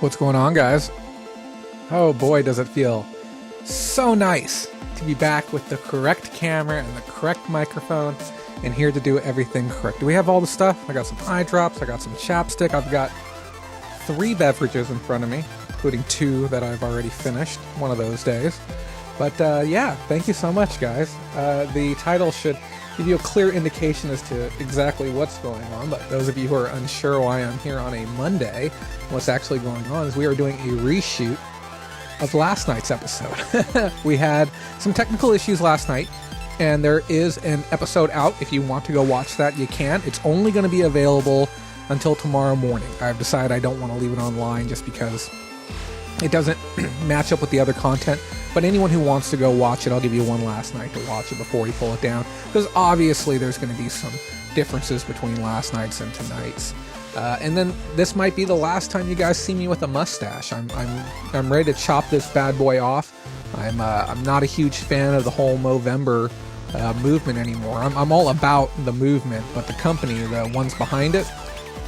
What's going on, guys? Oh boy, does it feel so nice to be back with the correct camera and the correct microphone and here to do everything correct. Do we have all the stuff? I got some eye drops, I got some chapstick, I've got 3 beverages in front of me, including 2 that I've already finished one of those days. But yeah, thank you so much, guys. The title should give you a clear indication as to exactly what's going on, but those of you who are unsure why I'm here on a Monday, what's actually going on is we are doing a reshoot of last night's episode. We had some technical issues last night, and there is an episode out. If you want to go watch that, you can. It's only going to be available until tomorrow morning. I've decided I don't want to leave it online just because it doesn't match up with the other content. But anyone who wants to go watch it, I'll give you one last night to watch it before we pull it down. Because obviously there's going to be some differences between last night's and tonight's. And then this might be the last time you guys see me with a mustache. I'm ready to chop this bad boy off. I'm not a huge fan of the whole Movember movement anymore. I'm all about the movement, but the company, the ones behind it,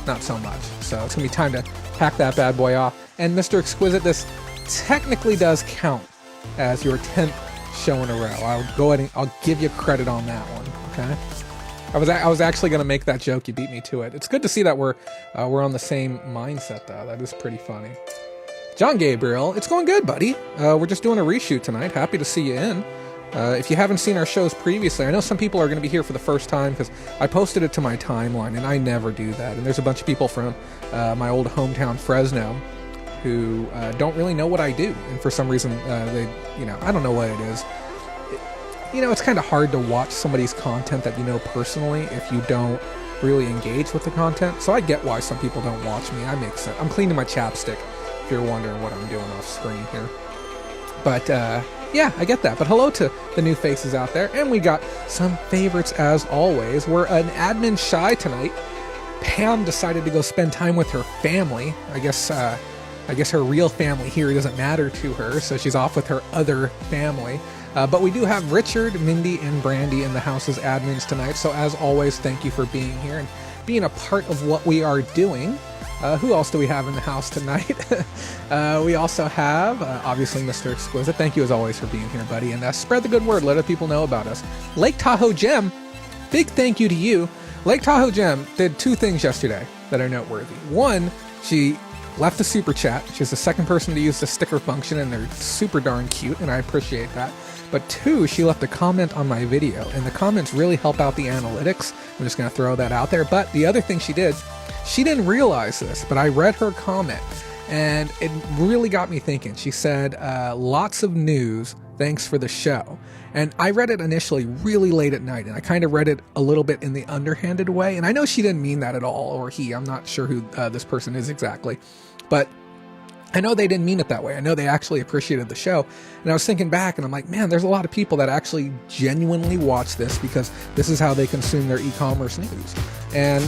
not so much. So it's going to be time to hack that bad boy off. And Mr. Exquisite, this technically does count as your 10th show in a row. I'll go ahead and I'll give you credit on that one. Okay. I was actually going to make that joke. You beat me to it. It's good to see that we're on the same mindset, though. That is pretty funny. John Gabriel, it's going good, buddy. We're just doing a reshoot tonight. Happy to see you in. If you haven't seen our shows previously, I know some people are going to be here for the first time because I posted it to my timeline, and I never do that. And there's a bunch of people from my old hometown, Fresno, who don't really know what I do, and for some reason I don't know what it is. It's kind of hard to watch somebody's content that you know personally if you don't really engage with the content. So I get why some people don't watch me. That makes sense. I'm cleaning my chapstick, if you're wondering what I'm doing off screen here. But yeah, I get that. But hello to the new faces out there, and we got some favorites as always. We're an admin shy tonight. Pam decided to go spend time with her family. I guess her real family here doesn't matter to her, so she's off with her other family. But we do have Richard, Mindy, and Brandy in the house as admins tonight. So as always, thank you for being here and being a part of what we are doing. Who else do we have in the house tonight? We also have, obviously, Mr. Exquisite. Thank you as always for being here, buddy. And spread the good word. Let other people know about us. Lake Tahoe Gem, big thank you to you. Lake Tahoe Gem did 2 things yesterday that are noteworthy. One, she left a super chat. She's the second person to use the sticker function, and they're super darn cute, and I appreciate that. But 2, she left a comment on my video, and the comments really help out the analytics. I'm just going to throw that out there. But the other thing she did, she didn't realize this, but I read her comment, and it really got me thinking. She said, lots of news, thanks for the show. And I read it initially really late at night, and I kind of read it a little bit in the underhanded way. And I know she didn't mean that at all, or he. I'm not sure who this person is exactly. But I know they didn't mean it that way. I know they actually appreciated the show. And I was thinking back, and I'm like, man, there's a lot of people that actually genuinely watch this because this is how they consume their e-commerce news. And,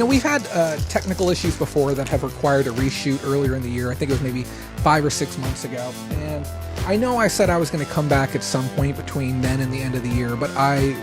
we've had technical issues before that have required a reshoot earlier in the year. I think it was maybe 5 or 6 months ago. And I know I said I was going to come back at some point between then and the end of the year, but I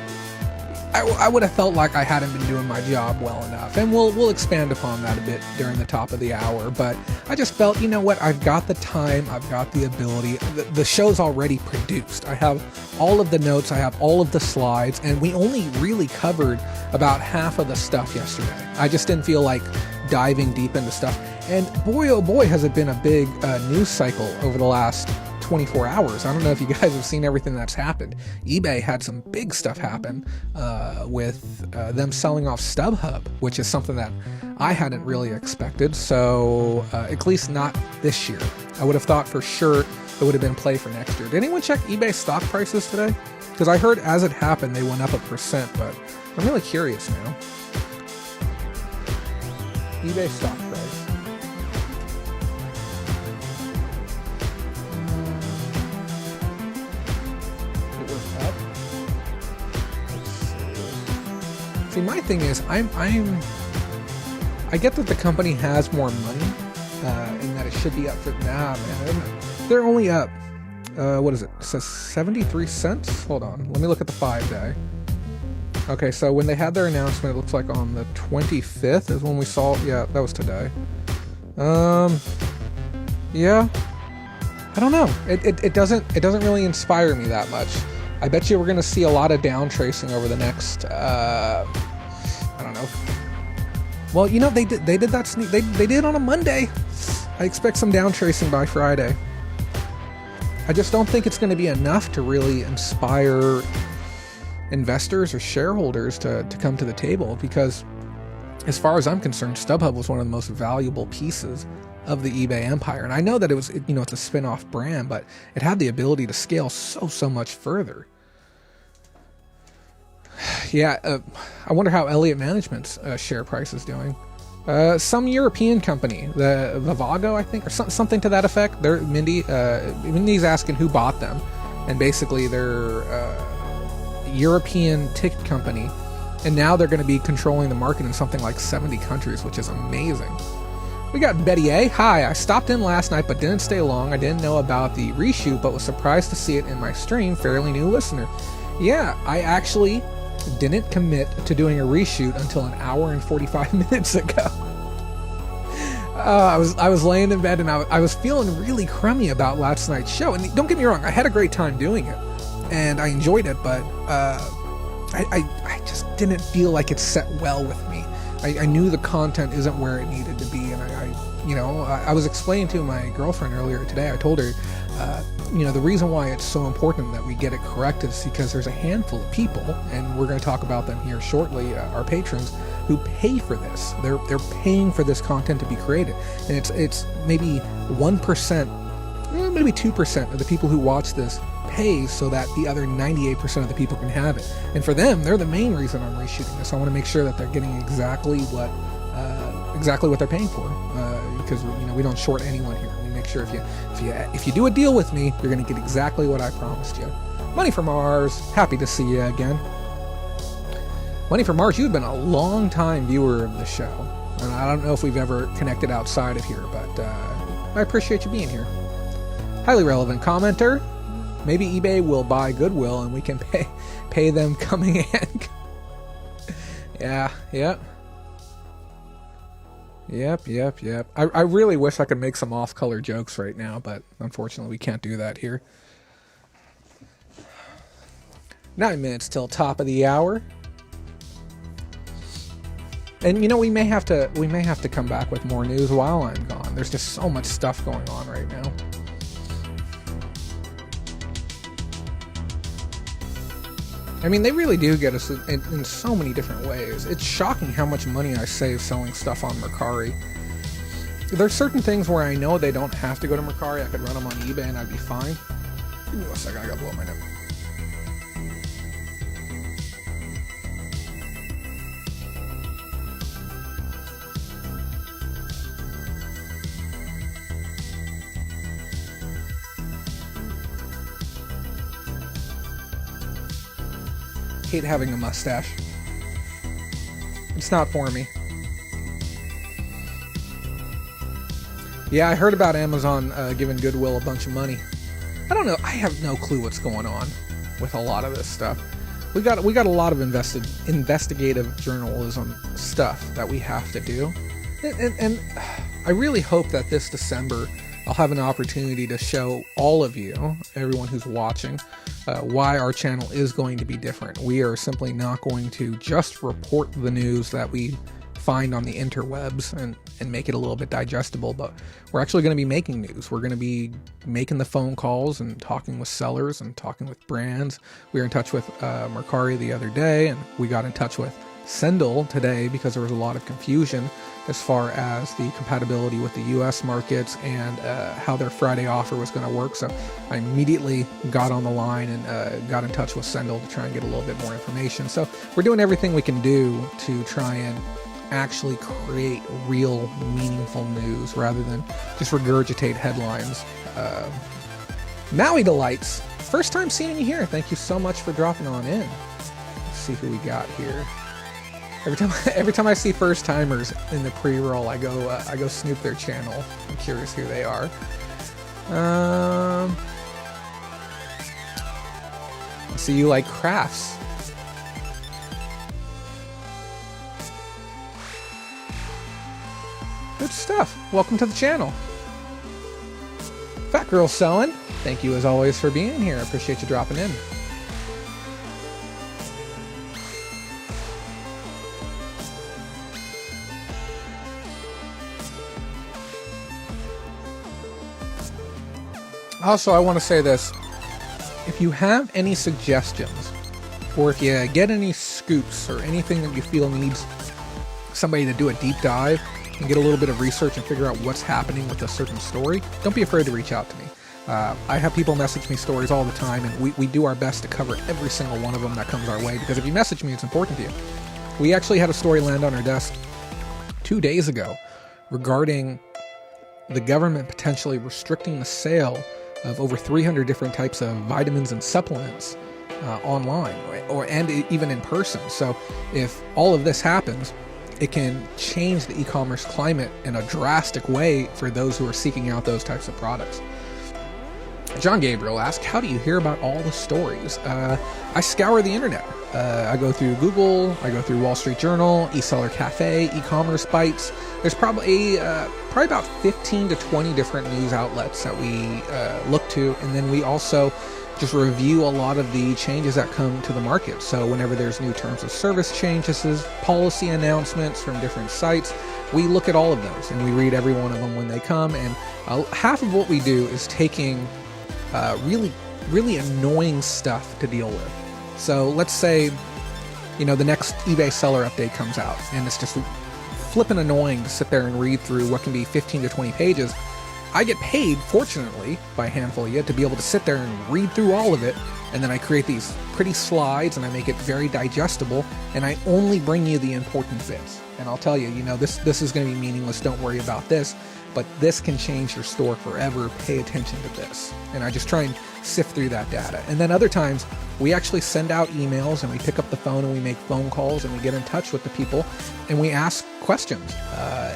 would have felt like I hadn't been doing my job well enough. And we'll expand upon that a bit during the top of the hour. But I just felt, you know what, I've got the time, I've got the ability. The show's already produced. I have all of the notes, I have all of the slides, and we only really covered about half of the stuff yesterday. I just didn't feel like diving deep into stuff. And boy, oh boy, has it been a big news cycle over the last 24 hours. I don't know if you guys have seen everything that's happened. eBay had some big stuff happen with them selling off StubHub, which is something that I hadn't really expected. So at least not this year. I would have thought for sure it would have been play for next year. Did anyone check eBay stock prices today? Because I heard as it happened, they went up 1%, but I'm really curious now. eBay stock price. See, my thing is, I get that the company has more money, and that it should be up for, man, they're only up, what is it? It says 73 cents? Hold on, let me look at the 5-day. Okay, so when they had their announcement, it looks like on the 25th is when we saw, yeah, that was today. Yeah, I don't know. It doesn't really inspire me that much. I bet you we're going to see a lot of down tracing over the next, I don't know. Well, you know, they did that they did on a Monday. I expect some down tracing by Friday. I just don't think it's going to be enough to really inspire investors or shareholders to come to the table, because as far as I'm concerned, StubHub was one of the most valuable pieces of the eBay empire. And I know that it was, you know, it's a spin-off brand, but it had the ability to scale so much further. Yeah, I wonder how Elliott Management's share price is doing. Some European company, the Vivago, I think, or something to that effect. Mindy's asking who bought them, and basically they're a European ticket company, and now they're going to be controlling the market in something like 70 countries, which is amazing. We got Betty A. Hi, I stopped in last night but didn't stay long. I didn't know about the reshoot, but was surprised to see it in my stream. Fairly new listener. Yeah, I actually didn't commit to doing a reshoot until an hour and 45 minutes ago. I was laying in bed and I was feeling really crummy about last night's show. And don't get me wrong, I had a great time doing it and I enjoyed it, but I just didn't feel like it set well with me. I knew the content isn't where it needed to be, and I was explaining to my girlfriend earlier today. I told her, the reason why it's so important that we get it corrected is because there's a handful of people, and we're going to talk about them here shortly, our patrons, who pay for this. They're paying for this content to be created, and it's maybe 1%, maybe 2% of the people who watch this pays so that the other 98% of the people can have it. And for them, they're the main reason I'm reshooting this. I want to make sure that they're getting exactly what they're paying for, because we don't short anyone here. We make sure if you do a deal with me, you're going to get exactly what I promised you. Money from Mars, happy to see you again. Money from Mars, you've been a long time viewer of the show, and I don't know if we've ever connected outside of here, but I appreciate you being here. Highly relevant commenter. Maybe eBay will buy Goodwill and we can pay them coming in. Yep. I really wish I could make some off-color jokes right now, but unfortunately we can't do that here. 9 minutes till top of the hour. And we may have to come back with more news while I'm gone. There's just so much stuff going on right now. I mean, they really do get us in so many different ways. It's shocking how much money I save selling stuff on Mercari. There's certain things where I know they don't have to go to Mercari. I could run them on eBay and I'd be fine. Give me 1 second, I gotta blow my nose. Hate having a mustache. It's not for me. Yeah, I heard about Amazon giving Goodwill a bunch of money. I don't know. I have no clue what's going on with a lot of this stuff. We got a lot of investigative journalism stuff that we have to do, and I really hope that this December I'll have an opportunity to show all of you, everyone who's watching, why our channel is going to be different. We are simply not going to just report the news that we find on the interwebs and make it a little bit digestible, but we're actually going to be making news. We're going to be making the phone calls and talking with sellers and talking with brands. We were in touch with Mercari the other day, and we got in touch with Sendle today because there was a lot of confusion as far as the compatibility with the US markets and how their Friday offer was going to work. So I immediately got on the line and got in touch with Sendle to try and get a little bit more information. So we're doing everything we can do to try and actually create real meaningful news rather than just regurgitate headlines. Maui Delights, first time seeing you here. Thank you so much for dropping on in. Let's see who we got here. Every time I see first timers in the pre-roll, I go snoop their channel. I'm curious who they are. I see you like crafts. Good stuff. Welcome to the channel. Fat Girl Sewing, thank you as always for being here. I appreciate you dropping in. Also, I want to say this. If you have any suggestions, or if you get any scoops or anything that you feel needs somebody to do a deep dive and get a little bit of research and figure out what's happening with a certain story, don't be afraid to reach out to me. I have people message me stories all the time, and we do our best to cover every single one of them that comes our way, because if you message me, it's important to you. We actually had a story land on our desk 2 days ago regarding the government potentially restricting the sale of over 300 different types of vitamins and supplements online and even in person. So if all of this happens, it can change the e-commerce climate in a drastic way for those who are seeking out those types of products. John Gabriel asked, how do you hear about all the stories? I scour the internet. I go through Google, I go through Wall Street Journal, eSeller Cafe, e-commerce bites. There's probably about 15 to 20 different news outlets that we look to, and then we also just review a lot of the changes that come to the market. So whenever there's new terms of service changes, policy announcements from different sites, we look at all of those and we read every one of them when they come. And half of what we do is taking really annoying stuff to deal with. So let's say, the next eBay seller update comes out, and it's just flippin' annoying to sit there and read through what can be 15 to 20 pages. I get paid, fortunately, by a handful of you to be able to sit there and read through all of it, and then I create these pretty slides and I make it very digestible, and I only bring you the important bits. And I'll tell you, this is going to be meaningless, don't worry about this, but this can change your store forever, pay attention to this. And I just try and sift through that data. And then other times, we actually send out emails and we pick up the phone and we make phone calls and we get in touch with the people and we ask questions.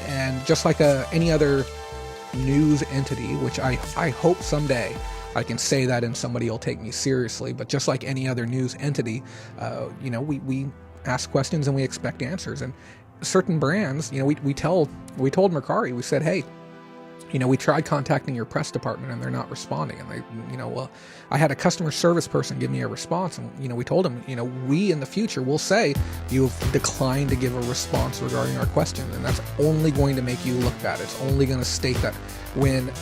And just like any other news entity, which I hope someday I can say that and somebody will take me seriously, but just like any other news entity, we ask questions and we expect answers. And certain brands, we told Mercari, we said, hey, we tried contacting your press department and they're not responding. And they, I had a customer service person give me a response, and, we told them, we in the future will say you've declined to give a response regarding our question. And that's only going to make you look bad. It's only going to state that when,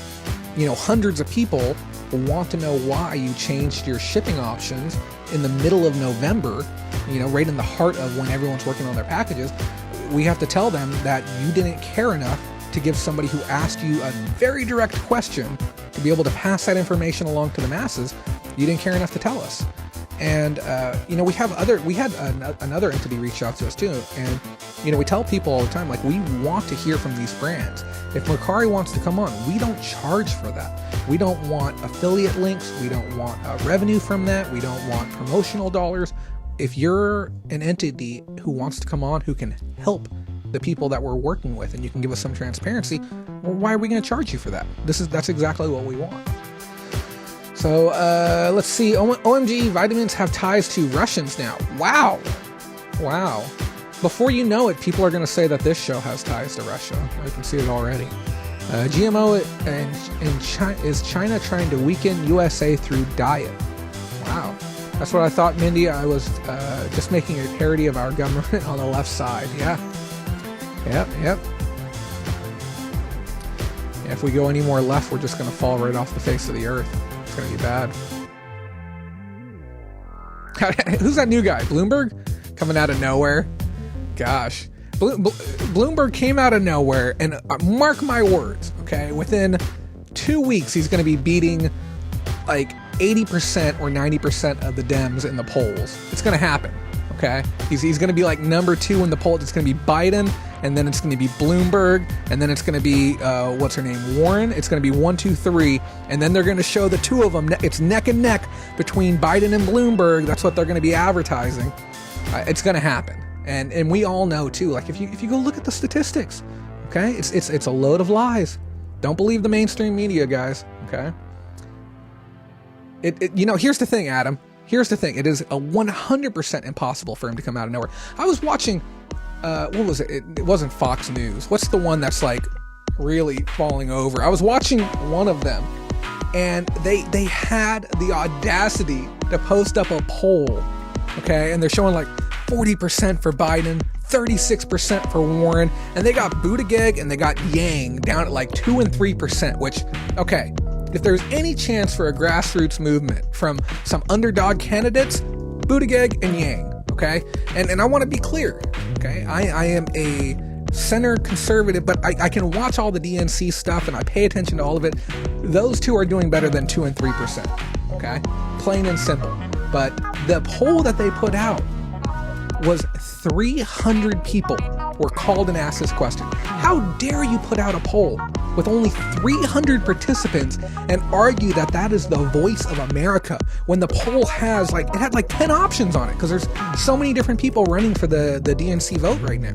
hundreds of people want to know why you changed your shipping options in the middle of November, right in the heart of when everyone's working on their packages, we have to tell them that you didn't care enough to give somebody who asked you a very direct question to be able to pass that information along to the masses. You didn't care enough to tell us. And, we had another entity reach out to us too. And, we tell people all the time, like, we want to hear from these brands. If Mercari wants to come on, we don't charge for that. We don't want affiliate links. We don't want revenue from that. We don't want promotional dollars. If you're an entity who wants to come on, who can help the people that we're working with, and you can give us some transparency, well, why are we going to charge you for that? That's exactly what we want. So let's see. OMG, vitamins have ties to Russians now. Wow. Before you know it, people are going to say that this show has ties to Russia. I can see it already. GMO is China trying to weaken USA through diet. Wow. That's what I thought, Mindy. I was just making a parody of our government on the left side. Yeah. Yep. Yeah, if we go any more left, we're just going to fall right off the face of the earth. It's going to be bad. Who's that new guy? Bloomberg? Coming out of nowhere? Gosh. Bloomberg came out of nowhere, and mark my words, okay? Within 2 weeks, he's going to be beating like 80% or 90% of the Dems in the polls. It's going to happen, okay? He's going to be like number 2 in the poll. It's going to be Biden, and then it's going to be Bloomberg, and then it's going to be, what's her name, Warren. It's going to be 1, 2, 3, and then they're going to show the two of them. It's neck and neck between Biden and Bloomberg. That's what they're going to be advertising. It's going to happen. And we all know too, like if you go look at the statistics, okay, it's a load of lies. Don't believe the mainstream media, guys, okay? Here's the thing, Adam. Here's the thing. It is a 100% impossible for him to come out of nowhere. I was watching, what was it? It wasn't Fox News. What's the one that's like really falling over? I was watching one of them, and they had the audacity to post up a poll, okay? And they're showing like 40% for Biden, 36% for Warren, and they got Buttigieg and they got Yang down at like 2 and 3%, which, okay, if there's any chance for a grassroots movement from some underdog candidates, Buttigieg and Yang, okay? And I want to be clear, okay? I am a center conservative, but I can watch all the DNC stuff and I pay attention to all of it. Those two are doing better than 2 and 3%, okay? Plain and simple. But the poll that they put out was 300 people were called and asked this question. How dare you put out a poll with only 300 participants and argue that that is the voice of America when the poll has like, it had like 10 options on it because there's so many different people running for the DNC vote right now.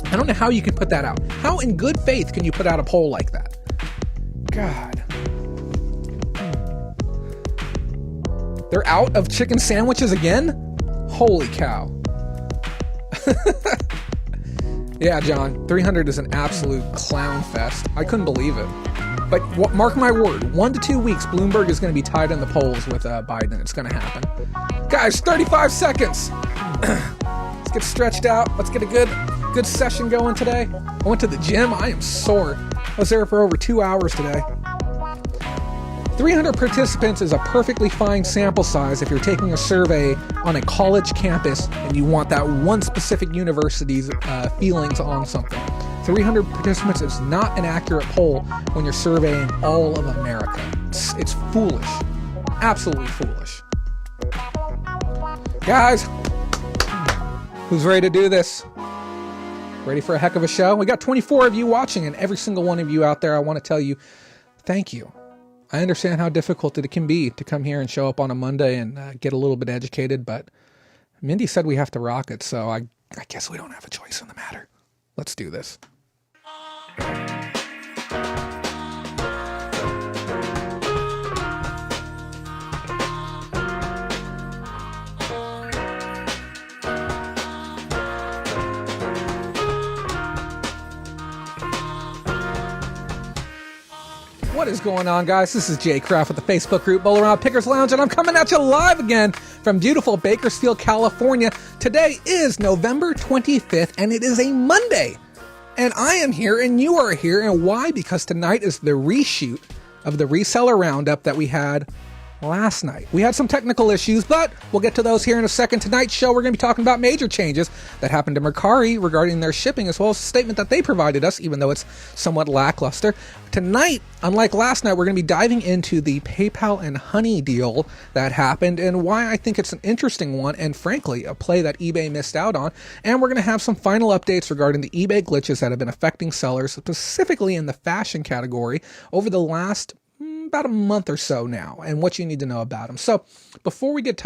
I don't know how you can put that out. How in good faith can you put out a poll like that? God. They're out of chicken sandwiches again? Holy cow. Yeah, John, 300 is an absolute clown fest. I couldn't believe it. But mark my word, 1 to 2 weeks, Bloomberg is going to be tied in the polls with Biden. It's going to happen. Guys, 35 seconds. Let's get stretched out. Let's get a good session going today. I went to the gym. I am sore. I was there for over 2 hours today. 300 participants is a perfectly fine sample size if you're taking a survey on a college campus and you want that one specific university's feelings on something. 300 participants is not an accurate poll when you're surveying all of America. It's foolish. Absolutely foolish. Guys, who's ready to do this? Ready for a heck of a show? We got 24 of you watching, and every single one of you out there, I want to tell you, thank you. I understand how difficult it can be to come here and show up on a Monday and get a little bit educated, but Mindy said we have to rock it, so I guess we don't have a choice in the matter. Let's do this. What is going on, guys? This is Jay Kraft with the Facebook group Bolo Roundup Pickers Lounge, and I'm coming at you live again from beautiful Bakersfield, California. Today is November 25th, and it is a Monday. And I am here, and you are here. And why? Because tonight is the reshoot of the Reseller Roundup that we had last night. We had some technical issues, but we'll get to those here in a second. Tonight's show, we're going to be talking about major changes that happened to Mercari regarding their shipping, as well as a statement that they provided us, even though it's somewhat lackluster. Tonight, unlike last night, we're going to be diving into the PayPal and Honey deal that happened and why I think it's an interesting one and, frankly, a play that eBay missed out on. And we're going to have some final updates regarding the eBay glitches that have been affecting sellers, specifically in the fashion category, over the last about a month or so now, and what you need to know about them. So before we get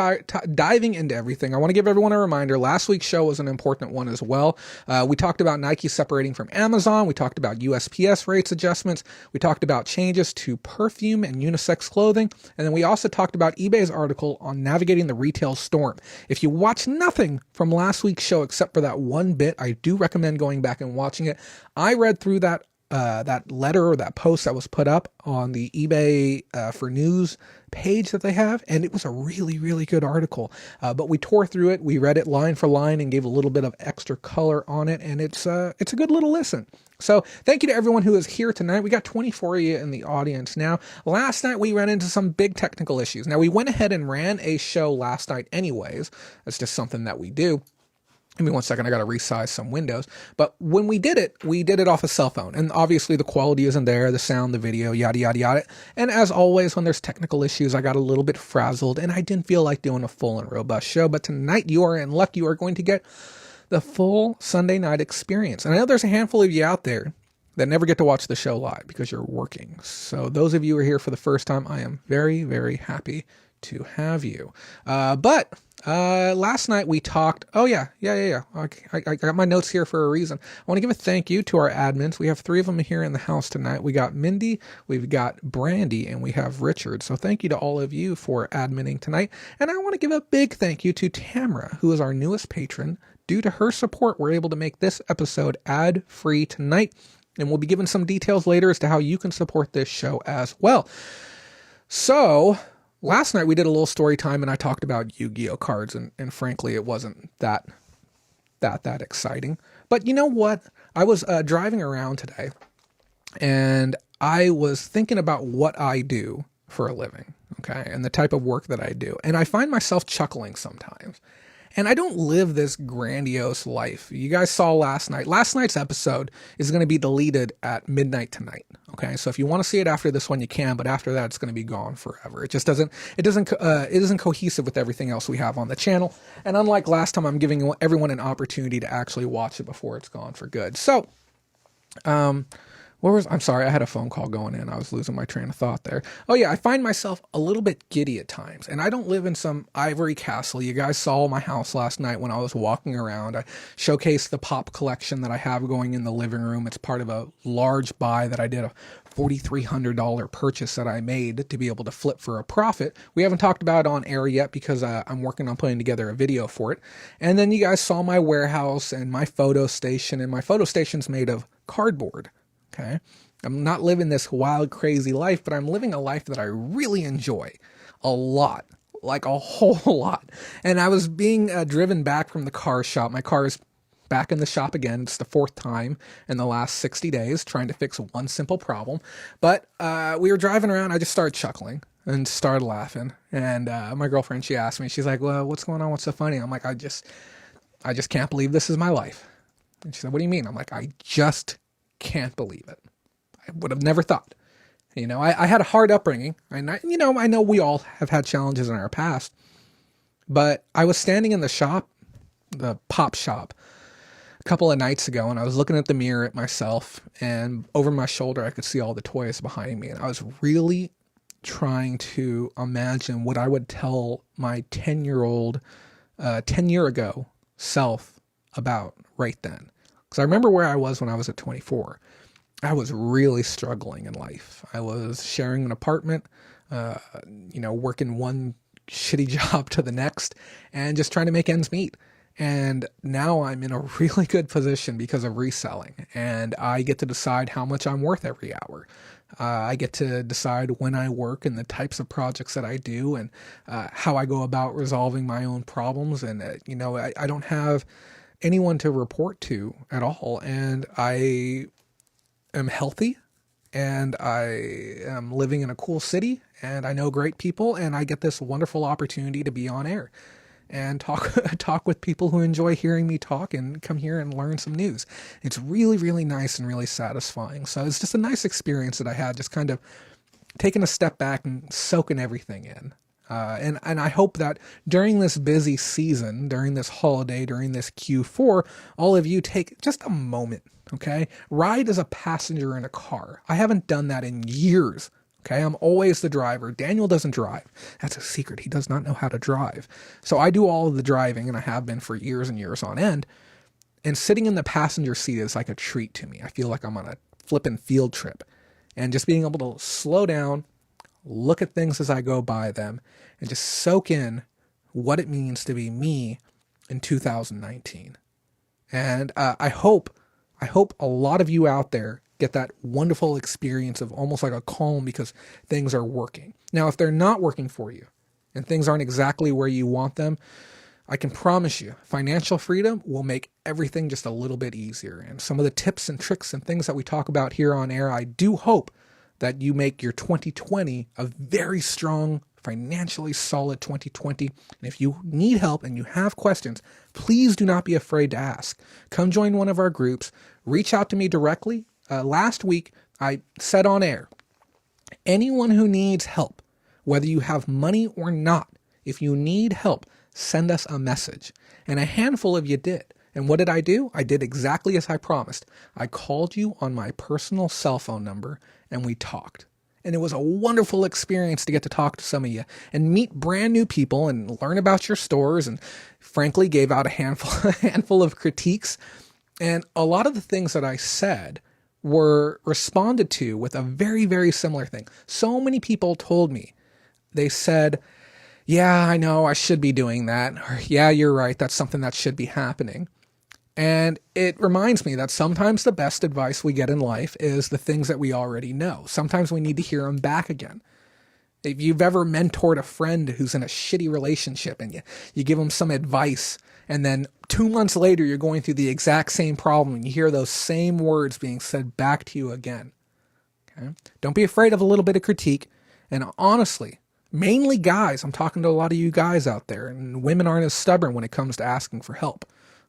diving into everything, I want to give everyone a reminder. Last week's show was an important one as well. We talked about Nike separating from Amazon. We talked about USPS rates adjustments. We talked about changes to perfume and unisex clothing. And then we also talked about eBay's article on navigating the retail storm. If you watch nothing from last week's show except for that one bit, I do recommend going back and watching it. I read through that letter or that post that was put up on the eBay for news page that they have, and it was a really, really good article. But we tore through it, we read it line for line, and gave a little bit of extra color on it, and it's a good little listen. So thank you to everyone who is here tonight. We got 24 of you in the audience now. Last night we ran into some big technical issues. Now we went ahead and ran a show last night anyways. That's just something that we do. Give me 1 second, I got to resize some windows. But when we did it off a cell phone. And obviously the quality isn't there, the sound, the video, yada, yada, yada. And as always, when there's technical issues, I got a little bit frazzled and I didn't feel like doing a full and robust show. But tonight you are in luck. You are going to get the full Sunday night experience. And I know there's a handful of you out there that never get to watch the show live because you're working. So those of you who are here for the first time, I am very, very happy to have you. But last night we talked, I got my notes here for a reason. I want to give a thank you to our admins. We have 3 of them here in the house tonight. We got Mindy, we've got Brandy, and we have Richard. So thank you to all of you for adminning tonight. And I want to give a big thank you to Tamara, who is our newest patron. Due to her support, we're able to make this episode ad-free tonight. And we'll be giving some details later as to how you can support this show as well. So last night we did a little story time and I talked about Yu-Gi-Oh cards and frankly, it wasn't that exciting. But you know what? I was driving around today and I was thinking about what I do for a living, okay, and the type of work that I do. And I find myself chuckling sometimes. And I don't live this grandiose life. You guys saw last night. Last night's episode is going to be deleted at midnight tonight. Okay, so if you want to see it after this one, you can. But after that, it's going to be gone forever. It isn't cohesive with everything else we have on the channel. And unlike last time, I'm giving everyone an opportunity to actually watch it before it's gone for good. So, I'm sorry, I had a phone call going in. I was losing my train of thought there. Oh yeah, I find myself a little bit giddy at times, and I don't live in some ivory castle. You guys saw my house last night when I was walking around. I showcased the pop collection that I have going in the living room. It's part of a large buy that I did, a $4,300 purchase that I made to be able to flip for a profit. We haven't talked about it on air yet because I'm working on putting together a video for it. And then you guys saw my warehouse and my photo station, and my photo station's made of cardboard. Okay. I'm not living this wild, crazy life, but I'm living a life that I really enjoy a lot, like a whole lot. And I was being driven back from the car shop. My car is back in the shop again. It's the fourth time in the last 60 days trying to fix one simple problem. But we were driving around. I just started chuckling and started laughing. And my girlfriend, she asked me, she's like, well, what's going on? What's so funny? I'm like, I just can't believe this is my life. And she said, what do you mean? I'm like, I just can't believe it. I would have never thought. You know, I had a hard upbringing, and I know we all have had challenges in our past, but I was standing in the shop, the pop shop, a couple of nights ago, and I was looking at the mirror at myself, and over my shoulder, I could see all the toys behind me, and I was really trying to imagine what I would tell my 10 year ago self about right then. Because I remember where I was when I was at 24. I was really struggling in life. I was sharing an apartment, working one shitty job to the next, and just trying to make ends meet. And now I'm in a really good position because of reselling, and I get to decide how much I'm worth every hour. I get to decide when I work and the types of projects that I do, and how I go about resolving my own problems. And I don't have anyone to report to at all, and I am healthy, and I am living in a cool city, and I know great people, and I get this wonderful opportunity to be on air and talk with people who enjoy hearing me talk and come here and learn some news. It's really, really nice and really satisfying. So it's just a nice experience that I had, just kind of taking a step back and soaking everything in. And I hope that during this busy season, during this holiday, during this Q4, all of you take just a moment, okay? Ride as a passenger in a car. I haven't done that in years, okay? I'm always the driver. Daniel doesn't drive. That's a secret. He does not know how to drive. So I do all of the driving, and I have been for years and years on end. And sitting in the passenger seat is like a treat to me. I feel like I'm on a flippin' field trip. And just being able to slow down, look at things as I go by them, and just soak in what it means to be me in 2019. And I hope a lot of you out there get that wonderful experience of almost like a calm because things are working. Now, if they're not working for you and things aren't exactly where you want them, I can promise you financial freedom will make everything just a little bit easier. And some of the tips and tricks and things that we talk about here on air, I do hope that you make your 2020 a very strong, financially solid 2020. And if you need help and you have questions, please do not be afraid to ask. Come join one of our groups. Reach out to me directly. Last week, I said on air, anyone who needs help, whether you have money or not, if you need help, send us a message. And a handful of you did. And what did I do? I did exactly as I promised. I called you on my personal cell phone number and we talked. And it was a wonderful experience to get to talk to some of you and meet brand new people and learn about your stores, and frankly gave out a handful of critiques. And a lot of the things that I said were responded to with a very, very similar thing. So many people told me, they said, yeah, I know I should be doing that. Or, yeah, you're right. That's something that should be happening. And it reminds me that sometimes the best advice we get in life is the things that we already know. Sometimes we need to hear them back again. If you've ever mentored a friend who's in a shitty relationship and you give them some advice, and then 2 months later you're going through the exact same problem and you hear those same words being said back to you again. Okay? Don't be afraid of a little bit of critique. And honestly, mainly guys, I'm talking to a lot of you guys out there, and women aren't as stubborn when it comes to asking for help.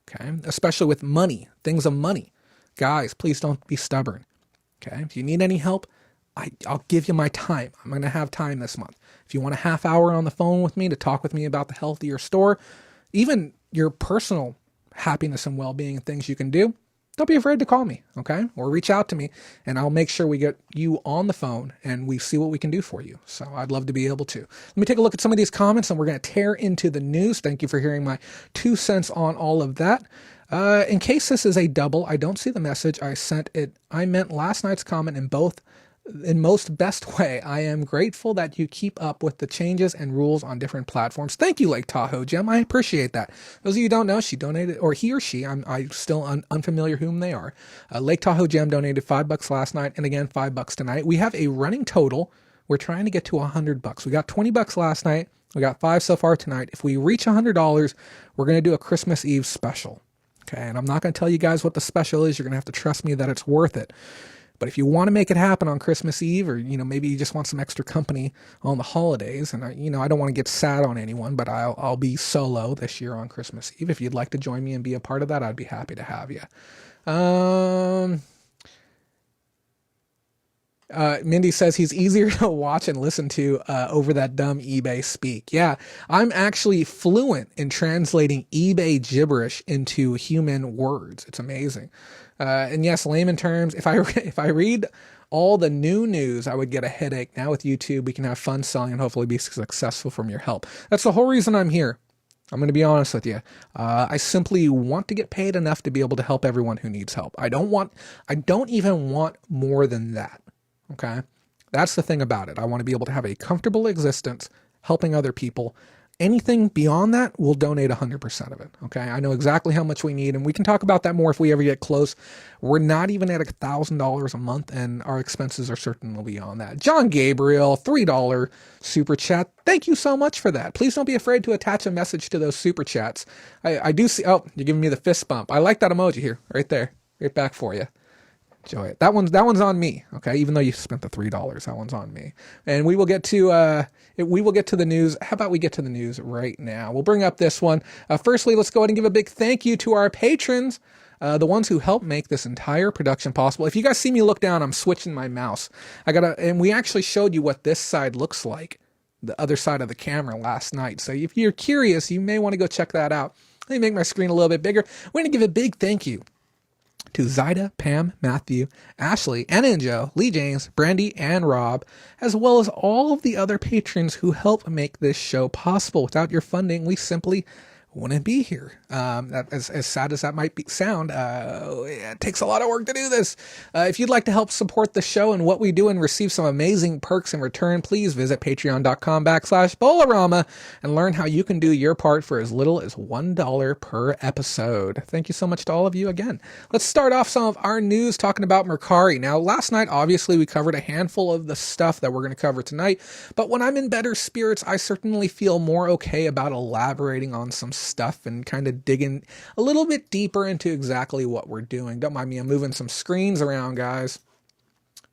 Okay? Especially with money, things of money. Guys, please don't be stubborn. Okay? If you need any help, I'll give you my time. I'm going to have time this month. If you want a half hour on the phone with me to talk with me about the health of your store, even your personal happiness and well-being and things you can do, don't be afraid to call me, okay? Or reach out to me, and I'll make sure we get you on the phone and we see what we can do for you. So I'd love to be able to. Let me take a look at some of these comments, and we're going to tear into the news. Thank you for hearing my 2 cents on all of that. In case this is a double, I don't see the message. I sent it. I meant last night's comment in most best way. I am grateful that you keep up with the changes and rules on different platforms. Thank you, Lake Tahoe Jim. I appreciate that. Those of you who don't know, she donated, or he or she, I'm still unfamiliar whom they are. Lake Tahoe Jim donated $5 last night, and again $5 tonight. We have a running total. We're trying to get to $100. We got $20 last night. We got 5 so far tonight. If we reach $100, we're going to do a Christmas Eve special. Okay, and I'm not going to tell you guys what the special is. You're going to have to trust me that it's worth it. But if you want to make it happen on Christmas Eve, or, maybe you just want some extra company on the holidays, and I don't want to get sad on anyone, but I'll be solo this year on Christmas Eve. If you'd like to join me and be a part of that, I'd be happy to have you. Mindy says he's easier to watch and listen to over that dumb eBay speak. Yeah, I'm actually fluent in translating eBay gibberish into human words. It's amazing. And yes, layman terms, if I read all the new news, I would get a headache. Now with YouTube, we can have fun selling and hopefully be successful from your help. That's the whole reason I'm here. I'm going to be honest with you. I simply want to get paid enough to be able to help everyone who needs help. I don't even want more than that. Okay. That's the thing about it. I want to be able to have a comfortable existence helping other people. Anything beyond that, we'll donate 100% of it. Okay. I know exactly how much we need, and we can talk about that more if we ever get close. We're not even at $1,000 a month, and our expenses are certainly beyond that. John Gabriel, $3 super chat. Thank you so much for that. Please don't be afraid to attach a message to those super chats. I do see, oh, you're giving me the fist bump. I like that emoji here, right there, right back for you. Enjoy it. That one's on me. Okay. Even though you spent the $3, that one's on me. And we will get to the news. How about we get to the news right now? We'll bring up this one. Firstly, let's go ahead and give a big thank you to our patrons, the ones who helped make this entire production possible. If you guys see me look down, I'm switching my mouse. And we actually showed you what this side looks like, the other side of the camera last night. So if you're curious, you may want to go check that out. Let me make my screen a little bit bigger. We're going to give a big thank you to Zaida, Pam, Matthew, Ashley, Anna and Joe, Lee James, Brandy, and Rob, as well as all of the other patrons who help make this show possible. Without your funding, we simply wouldn't be here. As sad as that might sound, it takes a lot of work to do this. If you'd like to help support the show and what we do and receive some amazing perks in return, please visit patreon.com/Bolorama and learn how you can do your part for as little as $1 per episode. Thank you so much to all of you again. Let's start off some of our news talking about Mercari. Now, last night, obviously, we covered a handful of the stuff that we're going to cover tonight, but when I'm in better spirits, I certainly feel more okay about elaborating on some stuff and kind of digging a little bit deeper into exactly what we're doing. Don't mind me, I'm moving some screens around, guys.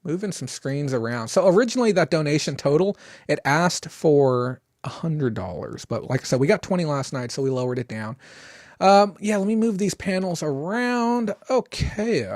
Moving some screens around. So originally that donation total, it asked for $100, but like I said, we got 20 last night, so we lowered it down. Yeah, let me move these panels around. Okay.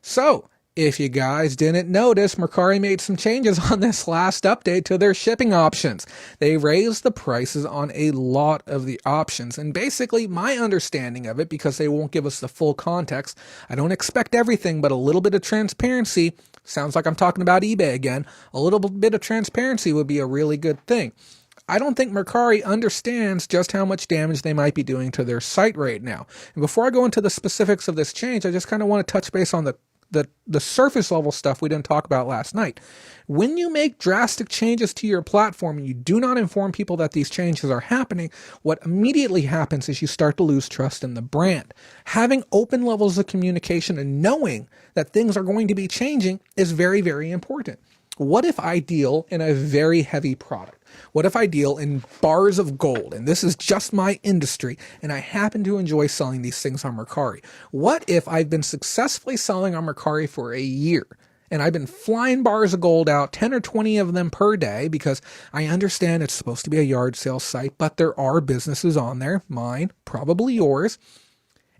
So if you guys didn't notice, Mercari made some changes on this last update to their shipping options. They raised the prices on a lot of the options. And basically, my understanding of it, because they won't give us the full context, I don't expect everything, but a little bit of transparency. Sounds like I'm talking about eBay again. A little bit of transparency would be a really good thing. I don't think Mercari understands just how much damage they might be doing to their site right now. And before I go into the specifics of this change, I just kind of want to touch base on the surface level stuff we didn't talk about last night. When you make drastic changes to your platform and you do not inform people that these changes are happening, what immediately happens is you start to lose trust in the brand. Having open levels of communication and knowing that things are going to be changing is very, very important. What if I deal in a very heavy product? What if I deal in bars of gold and this is just my industry and I happen to enjoy selling these things on Mercari? What if I've been successfully selling on Mercari for a year and I've been flying bars of gold out, 10 or 20 of them per day, because I understand it's supposed to be a yard sale site, but there are businesses on there, mine, probably yours,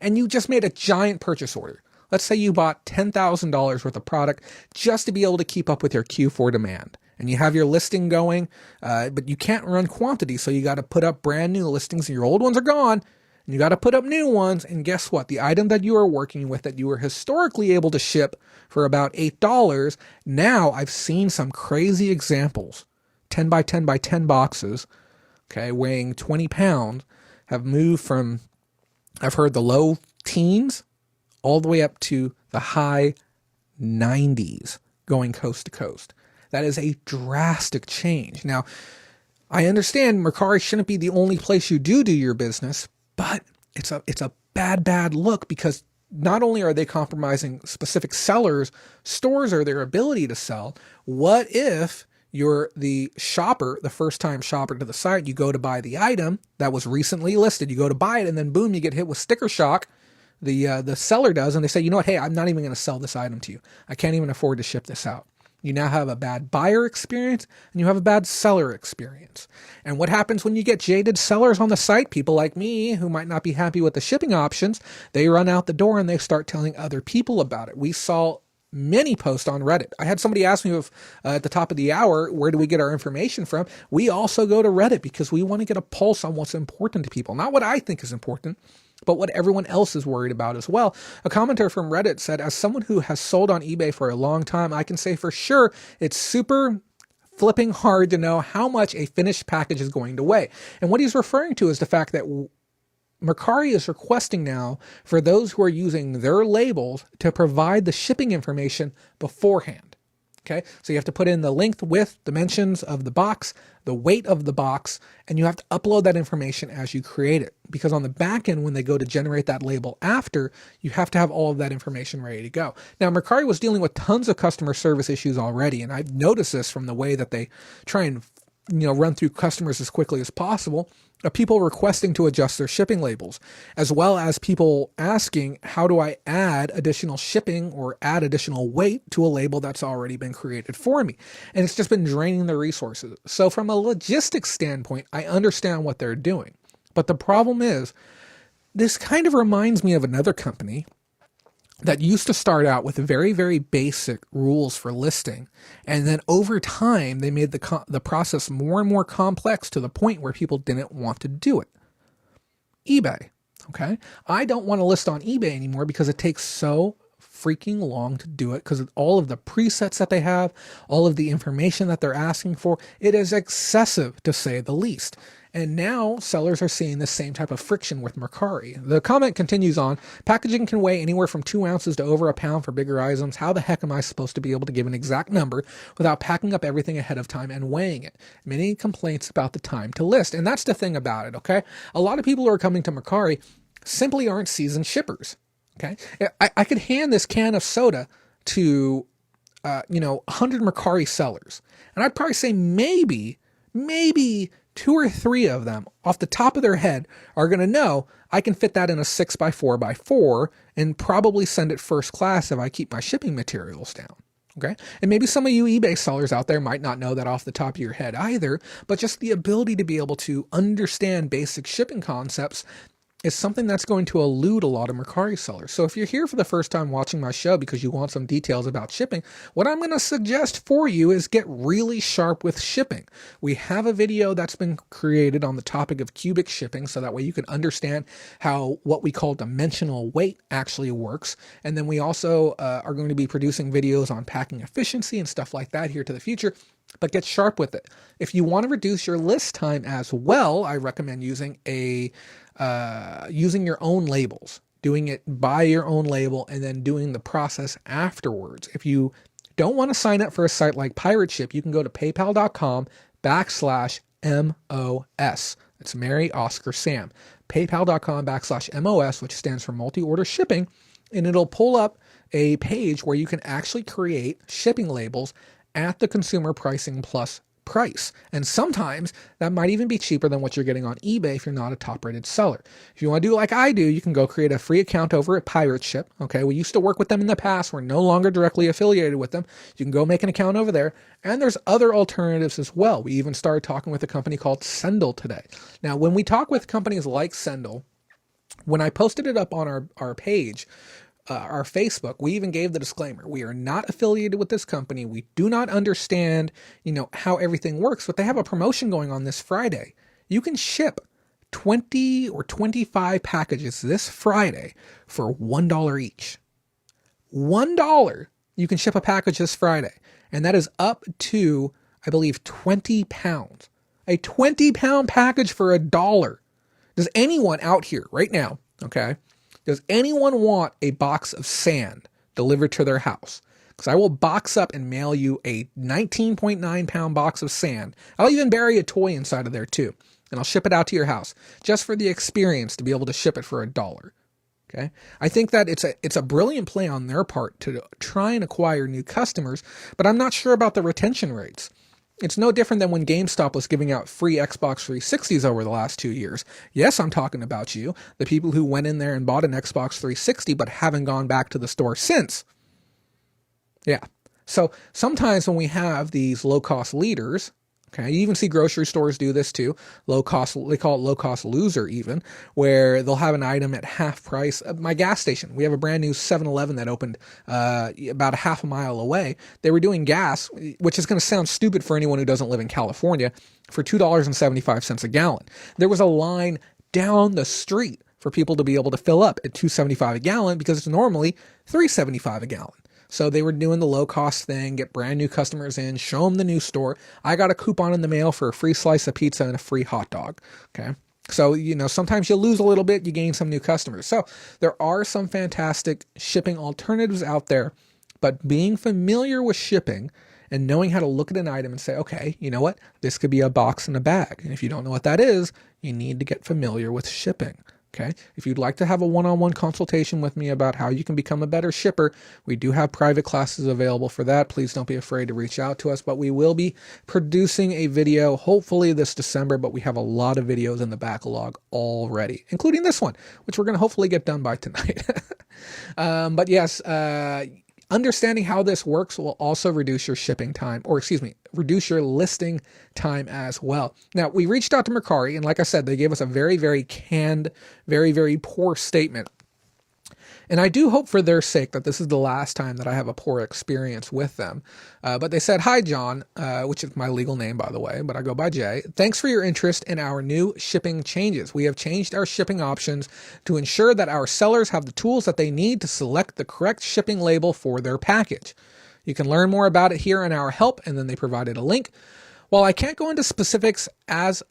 and you just made a giant purchase order. Let's say you bought $10,000 worth of product just to be able to keep up with your Q4 demand. And you have your listing going, but you can't run quantity, so you got to put up brand new listings, and your old ones are gone, and you got to put up new ones. And guess what? The item that you are working with that you were historically able to ship for about $8, now I've seen some crazy examples. 10 by 10 by 10 boxes, okay, weighing 20 pounds, have moved from, I've heard, the low teens all the way up to the high 90s, going coast to coast. That is a drastic change. Now, I understand Mercari shouldn't be the only place you do your business, but it's a bad look, because not only are they compromising specific sellers, stores, or their ability to sell. What if you're the shopper, the first-time shopper to the site, you go to buy the item that was recently listed, you go to buy it, and then boom, you get hit with sticker shock. The seller does, and they say, you know what, hey, I'm not even going to sell this item to you. I can't even afford to ship this out. You now have a bad buyer experience and you have a bad seller experience. And what happens when you get jaded sellers on the site? People like me who might not be happy with the shipping options, they run out the door and they start telling other people about it. We saw many posts on Reddit. I had somebody ask me at the top of the hour, where do we get our information from? We also go to Reddit because we want to get a pulse on what's important to people. Not what I think is important, but what everyone else is worried about as well. A commenter from Reddit said, as someone who has sold on eBay for a long time, I can say for sure it's super flipping hard to know how much a finished package is going to weigh. And what he's referring to is the fact that Mercari is requesting now for those who are using their labels to provide the shipping information beforehand. Okay, so you have to put in the length, width, dimensions of the box, the weight of the box, and you have to upload that information as you create it. Because on the back end, when they go to generate that label after, you have to have all of that information ready to go. Now, Mercari was dealing with tons of customer service issues already, and I've noticed this from the way that they try and run through customers as quickly as possible. People requesting to adjust their shipping labels, as well as people asking, how do I add additional shipping or add additional weight to a label that's already been created for me? And it's just been draining their resources. So from a logistics standpoint, I understand what they're doing. But the problem is, this kind of reminds me of another company that used to start out with very, very basic rules for listing. And then over time, they made the process more and more complex to the point where people didn't want to do it. eBay, okay? I don't want to list on eBay anymore because it takes so freaking long to do it, because of all of the presets that they have, all of the information that they're asking for. It is excessive, to say the least. And now sellers are seeing the same type of friction with Mercari. The comment continues on, packaging can weigh anywhere from 2 ounces to over a pound for bigger items. How the heck am I supposed to be able to give an exact number without packing up everything ahead of time and weighing it? Many complaints about the time to list. And that's the thing about it, okay? A lot of people who are coming to Mercari simply aren't seasoned shippers, okay? I could hand this can of soda to, 100 Mercari sellers. And I'd probably say maybe 2 or 3 of them off the top of their head are going to know I can fit that in a 6x4x4 and probably send it first class if I keep my shipping materials down. Okay. And maybe some of you eBay sellers out there might not know that off the top of your head either, but just the ability to be able to understand basic shipping concepts is something that's going to elude a lot of Mercari sellers. So if you're here for the first time watching my show because you want some details about shipping, what I'm going to suggest for you is get really sharp with shipping. We have a video that's been created on the topic of cubic shipping, so that way you can understand how what we call dimensional weight actually works. And then we also are going to be producing videos on packing efficiency and stuff like that here to the future. But get sharp with it. If you want to reduce your list time as well, I recommend using using your own labels, doing it by your own label, and then doing the process afterwards. If you don't want to sign up for a site like Pirate Ship, you can go to paypal.com/MOS. That's Mary Oscar Sam. PayPal.com/MOS, which stands for multi-order shipping, and it'll pull up a page where you can actually create shipping labels at the consumer pricing plus price. And sometimes that might even be cheaper than what you're getting on eBay if you're not a top rated seller. If you want to do like I do, you can go create a free account over at Pirate Ship. Okay. We used to work with them in the past. We're no longer directly affiliated with them. You can go make an account over there. And there's other alternatives as well. We even started talking with a company called Sendle today. Now, when we talk with companies like Sendle, when I posted it up on our page, our Facebook, we even gave the disclaimer. We are not affiliated with this company. We do not understand, how everything works, but they have a promotion going on this Friday. You can ship 20 or 25 packages this Friday for $1 each. $1. You can ship a package this Friday. And that is up to, I believe, 20 pounds. A 20-pound package for $1. Does anyone out here right now, okay, does anyone want a box of sand delivered to their house? Because I will box up and mail you a 19.9 pound box of sand. I'll even bury a toy inside of there too. And I'll ship it out to your house just for the experience to be able to ship it for $1. Okay. I think that it's a brilliant play on their part to try and acquire new customers, but I'm not sure about the retention rates. It's no different than when GameStop was giving out free Xbox 360s over the last 2 years. Yes, I'm talking about you, the people who went in there and bought an Xbox 360 but haven't gone back to the store since. Yeah. So sometimes when we have these low-cost leaders, okay, you even see grocery stores do this too. Low cost, they call it low cost loser even, where they'll have an item at half price. My gas station, we have a brand new 7-Eleven that opened about a half a mile away. They were doing gas, which is going to sound stupid for anyone who doesn't live in California, for $2.75 a gallon. There was a line down the street for people to be able to fill up at $2.75 a gallon because it's normally $3.75 a gallon. So they were doing the low cost thing, get brand new customers in, show them the new store. I got a coupon in the mail for a free slice of pizza and a free hot dog. Okay. So, sometimes you lose a little bit, you gain some new customers. So there are some fantastic shipping alternatives out there, but being familiar with shipping and knowing how to look at an item and say, okay, you know what? This could be a box and a bag. And if you don't know what that is, you need to get familiar with shipping. Okay. If you'd like to have a one-on-one consultation with me about how you can become a better shipper, we do have private classes available for that. Please don't be afraid to reach out to us, but we will be producing a video hopefully this December, but we have a lot of videos in the backlog already, including this one, which we're going to hopefully get done by tonight. But yes, understanding how this works will also reduce your shipping time, reduce your listing time as well. Now, we reached out to Mercari, and like I said, they gave us a very, very canned, very, very poor statement. And I do hope for their sake that this is the last time that I have a poor experience with them. But they said, "Hi, John," which is my legal name, by the way, but I go by Jay. "Thanks for your interest in our new shipping changes. We have changed our shipping options to ensure that our sellers have the tools that they need to select the correct shipping label for their package. You can learn more about it here in our help," and then they provided a link. While I can't go into specifics as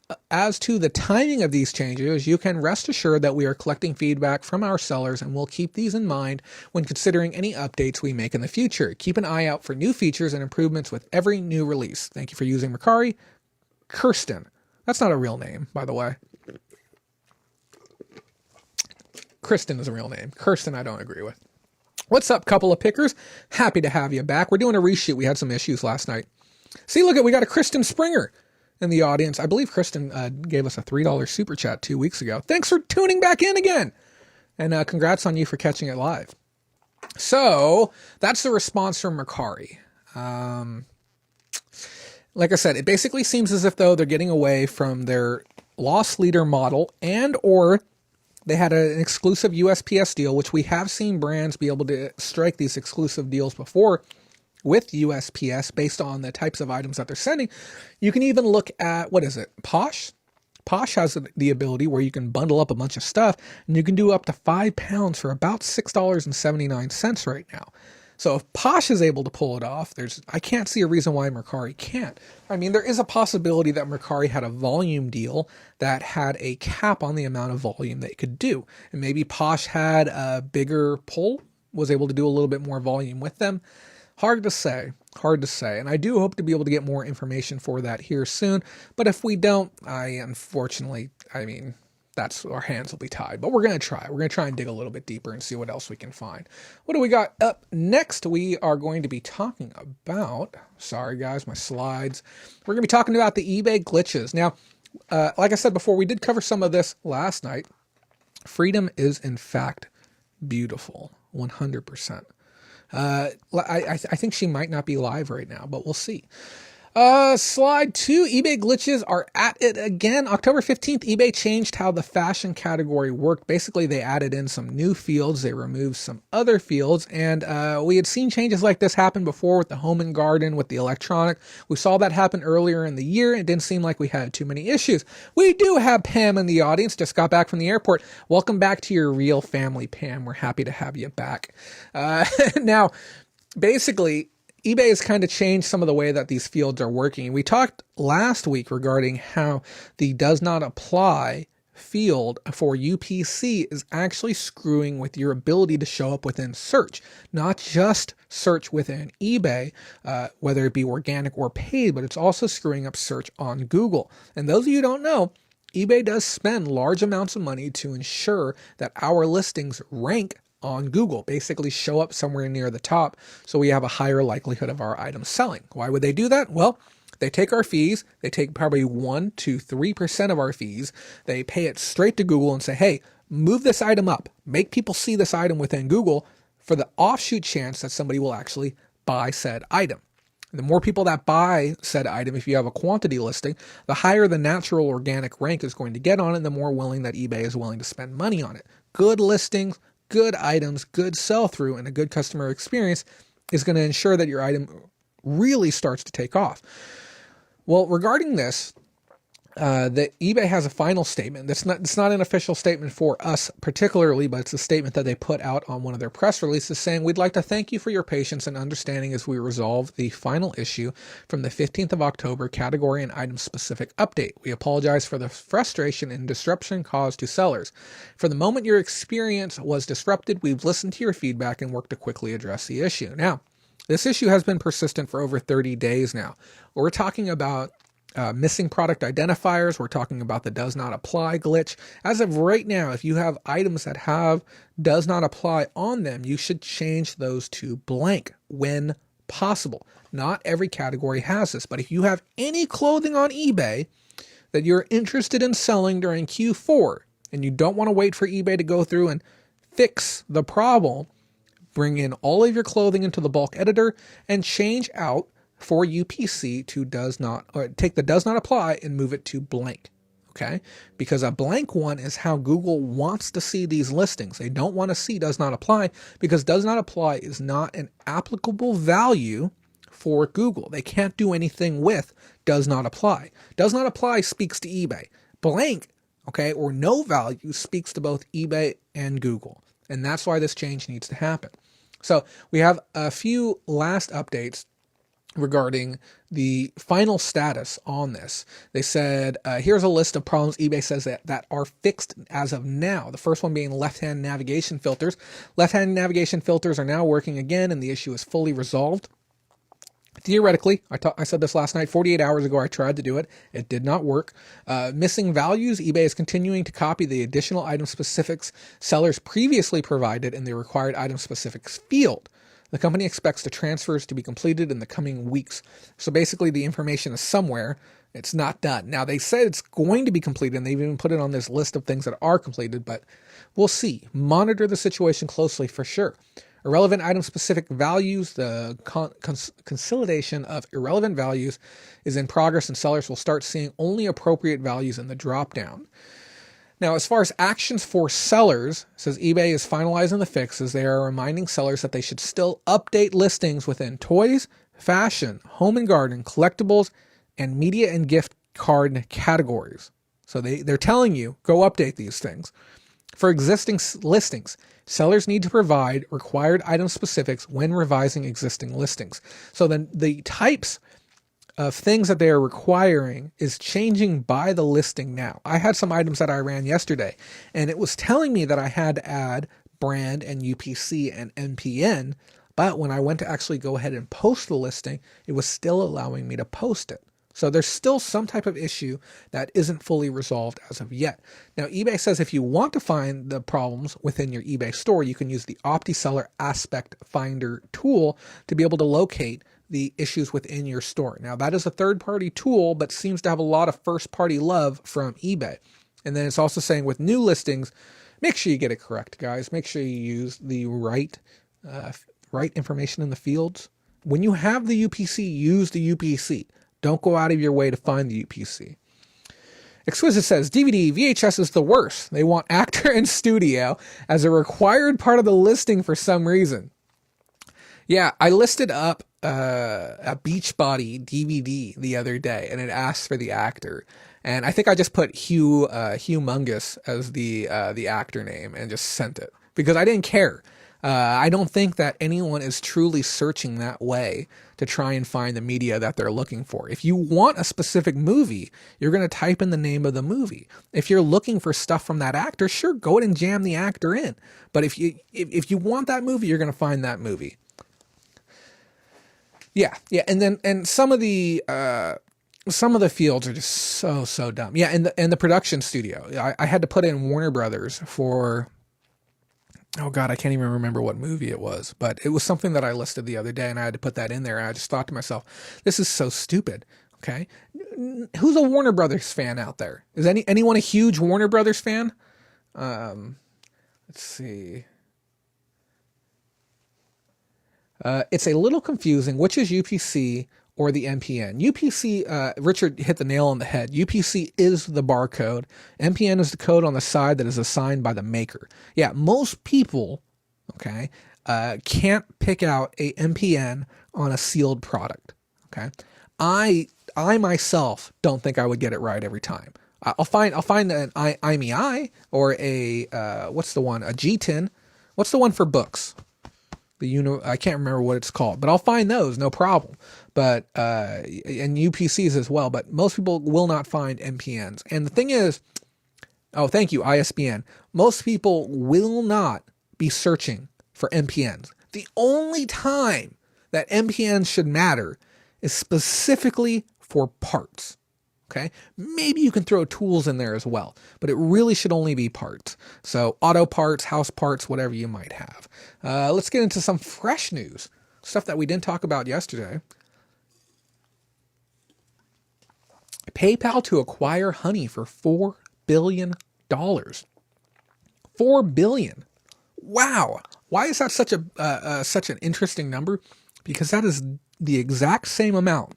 to the timing of these changes, you can rest assured that we are collecting feedback from our sellers and we'll keep these in mind when considering any updates we make in the future. Keep an eye out for new features and improvements with every new release. Thank you for using Mercari. Kirsten. That's not a real name, by the way. Kristen is a real name. Kirsten, I don't agree with. What's up, couple of pickers? Happy to have you back. We're doing a reshoot. We had some issues last night. See, look, we got a Kristen Springer in the audience. I believe Kristen gave us a $3 super chat 2 weeks ago. Thanks for tuning back in again. And congrats on you for catching it live. So that's the response from Mercari. Like I said, it basically seems as if though they're getting away from their loss leader model or they had an exclusive USPS deal, which we have seen brands be able to strike these exclusive deals before with USPS based on the types of items that they're sending. You can even look at, what is it, Posh? Posh has the ability where you can bundle up a bunch of stuff and you can do up to 5 pounds for about $6.79 right now. So if Posh is able to pull it off, I can't see a reason why Mercari can't. I mean, there is a possibility that Mercari had a volume deal that had a cap on the amount of volume they could do. And maybe Posh had a bigger pull, was able to do a little bit more volume with them. Hard to say. And I do hope to be able to get more information for that here soon. But if we don't, that's our hands will be tied. But we're going to try. We're going to try and dig a little bit deeper and see what else we can find. What do we got up next? We are going to be talking about, sorry guys, my slides. We're going to be talking about the eBay glitches. Now, like I said before, we did cover some of this last night. Freedom is in fact beautiful, 100%. I think she might not be live right now, but we'll see. Slide 2, eBay glitches are at it again. October 15th, eBay changed how the fashion category worked. Basically, they added in some new fields. They removed some other fields. And we had seen changes like this happen before with the home and garden, with the electronic. We saw that happen earlier in the year. It didn't seem like we had too many issues. We do have Pam in the audience. Just got back from the airport. Welcome back to your real family, Pam. We're happy to have you back. Now, basically, eBay has kind of changed some of the way that these fields are working. We talked last week regarding how the does not apply field for UPC is actually screwing with your ability to show up within search, not just search within eBay, whether it be organic or paid, but it's also screwing up search on Google. And those of you who don't know, eBay does spend large amounts of money to ensure that our listings rank on Google, basically show up somewhere near the top, so we have a higher likelihood of our items selling. Why would they do that? Well, they take our fees, they take probably 1 to 3% of our fees, they pay it straight to Google and say, hey, move this item up, make people see this item within Google for the offshoot chance that somebody will actually buy said item. The more people that buy said item, if you have a quantity listing, the higher the natural organic rank is going to get on it, and the more willing that eBay is willing to spend money on it. Good listings, good items, good sell-through, and a good customer experience is going to ensure that your item really starts to take off. Well, regarding this, the eBay has a final statement. It's not an official statement for us particularly, but it's a statement that they put out on one of their press releases saying, we'd like to thank you for your patience and understanding as we resolve the final issue from the 15th of October category and item specific update. We apologize for the frustration and disruption caused to sellers. For the moment your experience was disrupted, we've listened to your feedback and worked to quickly address the issue. Now, this issue has been persistent for over 30 days now. We're talking about missing product identifiers. We're talking about the does not apply glitch. As of right now, if you have items that have does not apply on them, you should change those to blank when possible. Not every category has this, but if you have any clothing on eBay that you're interested in selling during Q4 and you don't want to wait for eBay to go through and fix the problem, bring in all of your clothing into the bulk editor and change out for UPC to does not, or take the does not apply and move it to blank. Okay, because a blank one is how Google wants to see these listings. They don't want to see does not apply because does not apply is not an applicable value for Google. They can't do anything with does not apply. Does not apply speaks to eBay. Blank, okay, or no value speaks to both eBay and Google. And that's why this change needs to happen. So we have a few last updates regarding the final status on this. They said, here's a list of problems eBay says that are fixed as of now. The first one being left-hand navigation filters. Left-hand navigation filters are now working again and the issue is fully resolved. Theoretically, I said this last night, 48 hours ago I tried to do it. It did not work. Missing values, eBay is continuing to copy the additional item specifics sellers previously provided in the required item specifics field. The company expects the transfers to be completed in the coming weeks. So basically the information is somewhere. It's not done. Now they said it's going to be completed and they've even put it on this list of things that are completed, but we'll see. Monitor the situation closely for sure. Irrelevant item specific values, the consolidation of irrelevant values is in progress and sellers will start seeing only appropriate values in the dropdown. Now, as far as actions for sellers, it says eBay is finalizing the fixes. They are reminding sellers that they should still update listings within toys, fashion, home and garden, collectibles, and media and gift card categories. So they're telling you, go update these things. For existing listings, sellers need to provide required item specifics when revising existing listings. So then the types of things that they are requiring is changing by the listing now. I had some items that I ran yesterday, and it was telling me that I had to add brand and UPC and NPN, but when I went to actually go ahead and post the listing, it was still allowing me to post it. So there's still some type of issue that isn't fully resolved as of yet. Now, eBay says if you want to find the problems within your eBay store, you can use the OptiSeller Aspect Finder tool to be able to locate the issues within your store. Now, that is a third-party tool, but seems to have a lot of first-party love from eBay. And then it's also saying with new listings, make sure you get it correct, guys. Make sure you use the right information in the fields. When you have the UPC, use the UPC. Don't go out of your way to find the UPC. Exquisite says, DVD, VHS is the worst. They want actor and studio as a required part of the listing for some reason. Yeah, I listed up a Beachbody DVD the other day, and it asked for the actor. And I think I just put Humongous as the actor name and just sent it because I didn't care. I don't think that anyone is truly searching that way to try and find the media that they're looking for. If you want a specific movie, you're going to type in the name of the movie. If you're looking for stuff from that actor, sure, go ahead and jam the actor in. But if you want that movie, you're going to find that movie. Yeah, and some of the fields are just so dumb. Yeah, and the production studio. I had to put in Warner Brothers for, oh God, I can't even remember what movie it was, but it was something that I listed the other day, and I had to put that in there. And I just thought to myself, this is so stupid. Okay, who's a Warner Brothers fan out there? Is anyone a huge Warner Brothers fan? Let's see. It's a little confusing. Which is UPC or the MPN? UPC, Richard hit the nail on the head. UPC is the barcode. MPN is the code on the side that is assigned by the maker. Yeah, most people, okay, can't pick out a MPN on a sealed product. Okay, I myself don't think I would get it right every time. I'll find an IMEI or a what's the one? A G10. What's the one for books? I can't remember what it's called, but I'll find those, no problem. But and UPCs as well, but most people will not find MPNs. And the thing is, oh, thank you, ISBN. Most people will not be searching for MPNs. The only time that MPNs should matter is specifically for parts. Okay, maybe you can throw tools in there as well, but it really should only be parts. So auto parts, house parts, whatever you might have. Let's get into some fresh news, stuff that we didn't talk about yesterday. PayPal to acquire Honey for $4 billion. $4 billion. Wow. Why is that such an interesting number? Because that is the exact same amount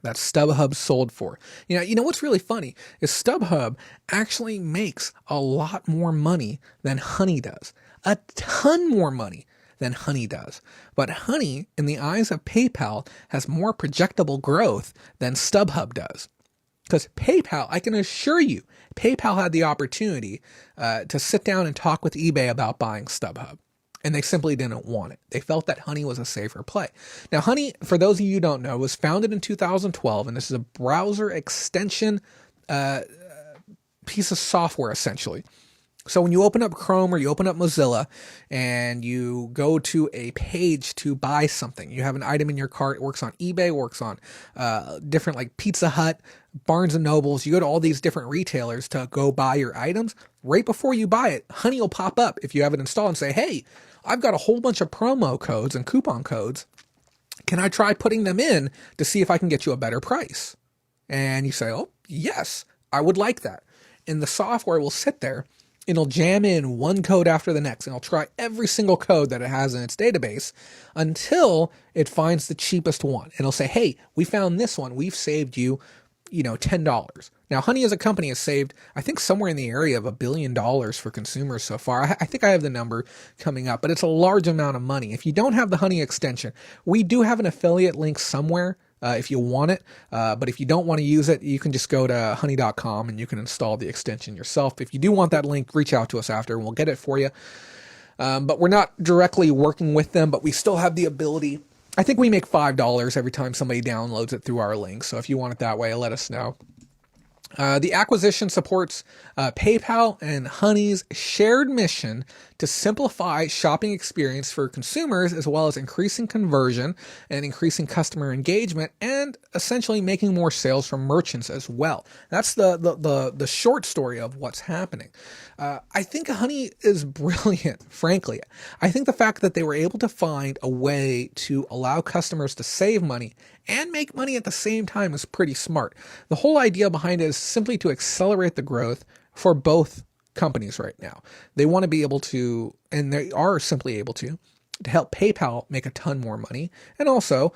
that StubHub sold for. You know what's really funny is StubHub actually makes a lot more money than Honey does. A ton more money than Honey does. But Honey, in the eyes of PayPal, has more projectable growth than StubHub does. Because PayPal, I can assure you, PayPal had the opportunity to sit down and talk with eBay about buying StubHub. And they simply didn't want it. They felt that Honey was a safer play. Now, Honey, for those of you who don't know, was founded in 2012, and this is a browser extension piece of software, essentially. So when you open up Chrome or you open up Mozilla and you go to a page to buy something, you have an item in your cart, it works on eBay, works on different like Pizza Hut, Barnes and Nobles, you go to all these different retailers to go buy your items. Right before you buy it, Honey will pop up if you have it installed and say, hey, I've got a whole bunch of promo codes and coupon codes. Can I try putting them in to see if I can get you a better price? And you say, oh, yes, I would like that. And the software will sit there. It'll jam in one code after the next, and it'll try every single code that it has in its database until it finds the cheapest one. And it'll say, hey, we found this one. We've saved you, $10. Now, Honey as a company has saved, I think, somewhere in the area of $1 billion for consumers so far. I think I have the number coming up, but it's a large amount of money. If you don't have the Honey extension, we do have an affiliate link somewhere if you want it. But if you don't want to use it, you can just go to honey.com and you can install the extension yourself. If you do want that link, reach out to us after and we'll get it for you. But we're not directly working with them, but we still have the ability. I think we make $5 every time somebody downloads it through our link. So if you want it that way, let us know. The acquisition supports PayPal and Honey's shared mission to simplify shopping experience for consumers, as well as increasing conversion and increasing customer engagement, and essentially making more sales from merchants as well. That's the short story of what's happening. I think Honey is brilliant, frankly. I think the fact that they were able to find a way to allow customers to save money and make money at the same time is pretty smart. The whole idea behind it is simply to accelerate the growth for both companies right now. They want to be able to, and they are simply able to help PayPal make a ton more money, and also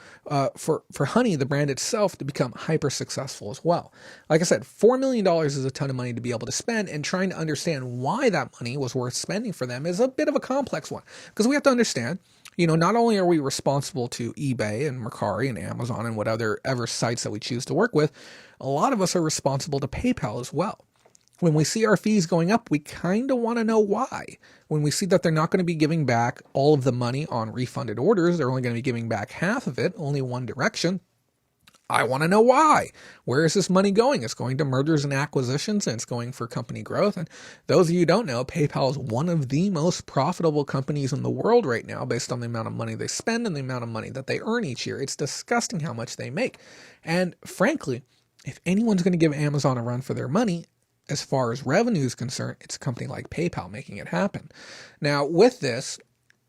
for Honey, the brand itself, to become hyper successful as well. Like I said, $4 million is a ton of money to be able to spend, and trying to understand why that money was worth spending for them is a bit of a complex one, because we have to understand, not only are we responsible to eBay and Mercari and Amazon and whatever sites that we choose to work with, a lot of us are responsible to PayPal as well. When we see our fees going up, we kind of want to know why. When we see that they're not going to be giving back all of the money on refunded orders, they're only going to be giving back half of it, only one direction. I want to know why. Where is this money going? It's going to mergers and acquisitions, and it's going for company growth. And those of you who don't know, PayPal is one of the most profitable companies in the world right now based on the amount of money they spend and the amount of money that they earn each year. It's disgusting how much they make. And frankly, if anyone's going to give Amazon a run for their money, as far as revenue is concerned, it's a company like PayPal making it happen. Now, with this,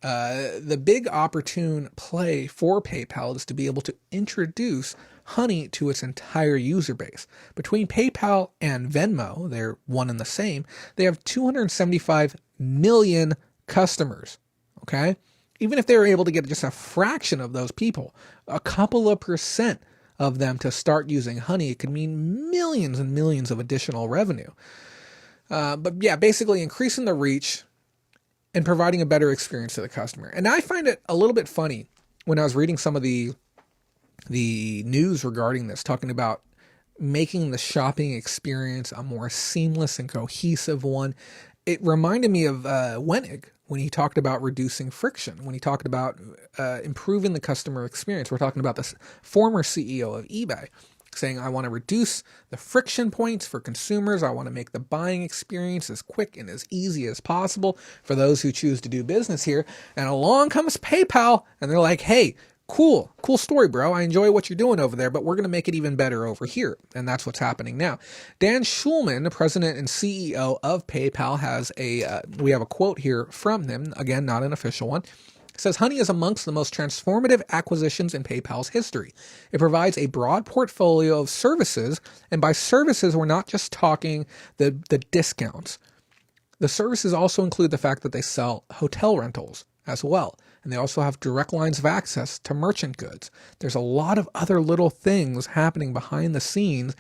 the big opportune play for PayPal is to be able to introduce Honey to its entire user base. Between PayPal and Venmo, they're one and the same, they have 275 million customers, okay? Even if they were able to get just a fraction of those people, a couple of percent of them to start using Honey, it could mean millions and millions of additional revenue. But yeah, basically increasing the reach and providing a better experience to the customer. And I find it a little bit funny when I was reading some of the news regarding this, talking about making the shopping experience a more seamless and cohesive one. It reminded me of Wenig when he talked about reducing friction, when he talked about improving the customer experience. We're talking about this former CEO of eBay saying, I want to reduce the friction points for consumers. I want to make the buying experience as quick and as easy as possible for those who choose to do business here. And along comes PayPal, and they're like, hey, cool story, bro. I enjoy what you're doing over there, but we're going to make it even better over here. And that's what's happening now. Dan Schulman, the president and CEO of PayPal, we have a quote here from him. Again, not an official one. It says, Honey is amongst the most transformative acquisitions in PayPal's history. It provides a broad portfolio of services. And by services, we're not just talking the discounts. The services also include the fact that they sell hotel rentals as well. And they also have direct lines of access to merchant goods. There's a lot of other little things happening behind the scenes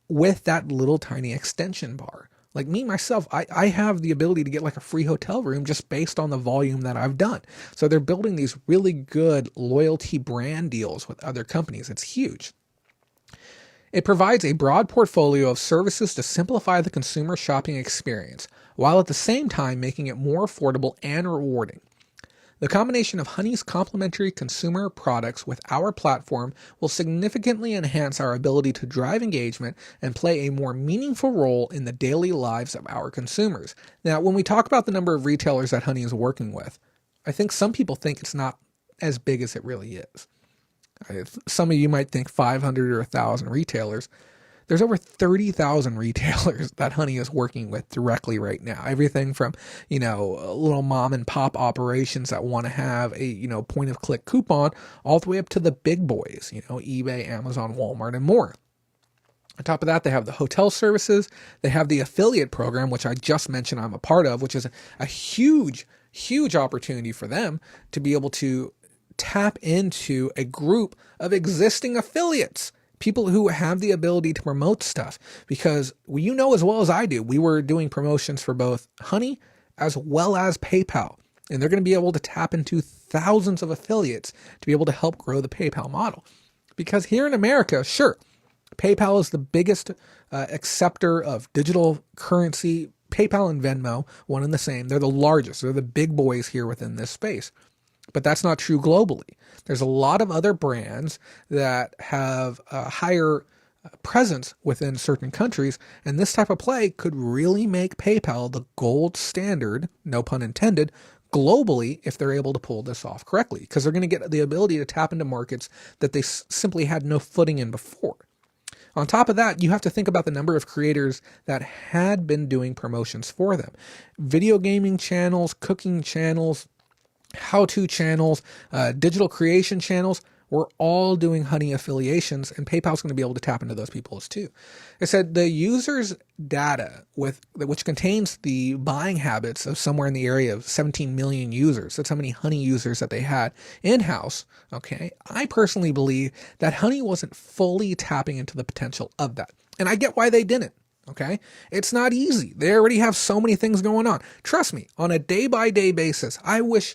with that little tiny extension bar. Like me, myself, I have the ability to get like a free hotel room just based on the volume that I've done. So they're building these really good loyalty brand deals with other companies. It's huge. It provides a broad portfolio of services to simplify the consumer shopping experience, while at the same time making it more affordable and rewarding. The combination of Honey's complementary consumer products with our platform will significantly enhance our ability to drive engagement and play a more meaningful role in the daily lives of our consumers. Now, when we talk about the number of retailers that Honey is working with, I think some people think it's not as big as it really is. Some of you might think 500 or 1,000 retailers. There's over 30,000 retailers that Honey is working with directly right now. Everything from, little mom and pop operations that want to have a, point of click coupon, all the way up to the big boys, eBay, Amazon, Walmart, and more. On top of that, they have the hotel services. They have the affiliate program, which I just mentioned I'm a part of, which is a huge, huge opportunity for them to be able to tap into a group of existing affiliates. People who have the ability to promote stuff, because as well as I do, we were doing promotions for both Honey as well as PayPal, and they're going to be able to tap into thousands of affiliates to be able to help grow the PayPal model. Because here in America, sure, PayPal is the biggest acceptor of digital currency. PayPal and Venmo, one and the same. They're the largest. They're the big boys here within this space. But that's not true globally. There's a lot of other brands that have higher presence within certain countries, and this type of play could really make PayPal the gold standard, no pun intended, globally if they're able to pull this off correctly, because they're going to get the ability to tap into markets that they simply had no footing in before. On top of that, you have to think about the number of creators that had been doing promotions for them. Video gaming channels, cooking channels, how-to channels, digital creation channels, we're all doing Honey affiliations, and PayPal's going to be able to tap into those people too. It said the user's data, which contains the buying habits of somewhere in the area of 17 million users. That's how many Honey users that they had in-house. Okay, I personally believe that Honey wasn't fully tapping into the potential of that, and I get why they didn't. Okay, it's not easy. They already have so many things going on. Trust me, on a day-by-day basis, I wish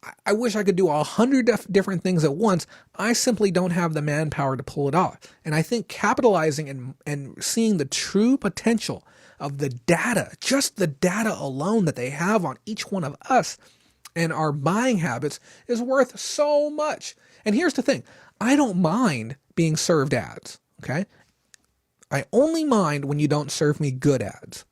I could do 100 different things at once. I simply don't have the manpower to pull it off. And I think capitalizing and seeing the true potential of the data, just the data alone that they have on each one of us and our buying habits, is worth so much. And here's the thing. I don't mind being served ads, okay? I only mind when you don't serve me good ads.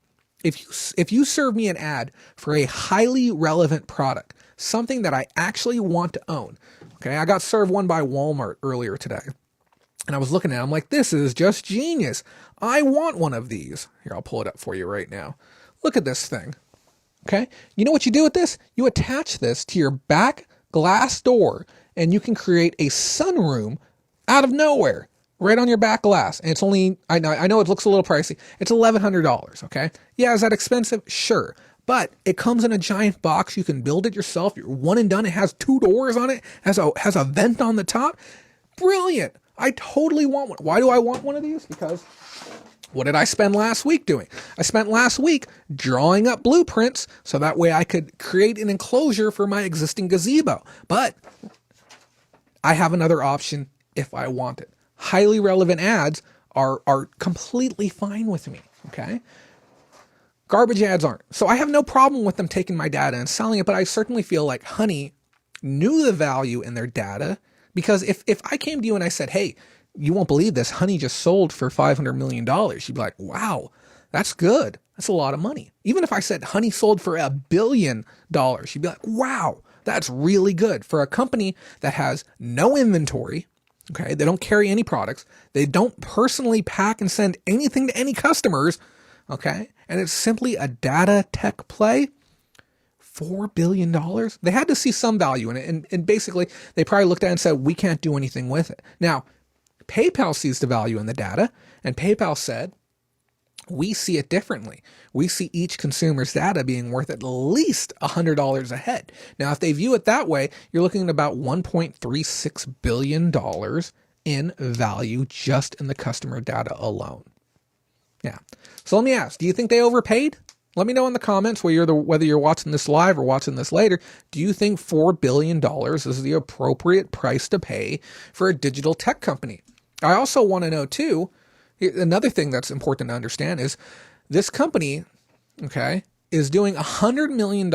If you serve me an ad for a highly relevant product, something that I actually want to own. Okay, I got served one by Walmart earlier today, and I was looking at it, I'm like, this is just genius. I want one of these. Here, I'll pull it up for you right now. Look at this thing. Okay, you know what you do with this? You attach this to your back glass door, and you can create a sunroom out of nowhere, right on your back glass. And it's only, I know it looks a little pricey. It's $1,100, okay? Yeah, is that expensive? Sure. But it comes in a giant box. You can build it yourself. You're one and done. It has 2 doors on it. Has a vent on the top. Brilliant. I totally want one. Why do I want one of these? Because what did I spend last week doing? I spent last week drawing up blueprints so that way I could create an enclosure for my existing gazebo. But I have another option if I want it. Highly relevant ads are completely fine with me. Okay. Garbage ads aren't. So I have no problem with them taking my data and selling it, but I certainly feel like Honey knew the value in their data, because if I came to you and I said, hey, you won't believe this, Honey just sold for $500 million, you'd be like, wow, that's good. That's a lot of money. Even if I said Honey sold for $1 billion, you'd be like, wow, that's really good for a company that has no inventory. Okay. They don't carry any products. They don't personally pack and send anything to any customers. Okay. And it's simply a data tech play. $4 billion. They had to see some value in it. And basically they probably looked at it and said, we can't do anything with it. Now, PayPal sees the value in the data, and PayPal said, we see it differently. We see each consumer's data being worth at least $100 a head. Now, if they view it that way, you're looking at about $1.36 billion in value just in the customer data alone. Yeah. So let me ask, do you think they overpaid? Let me know in the comments whether you're watching this live or watching this later. Do you think $4 billion is the appropriate price to pay for a digital tech company? I also want to know too, another thing that's important to understand is this company, okay, is doing $100 million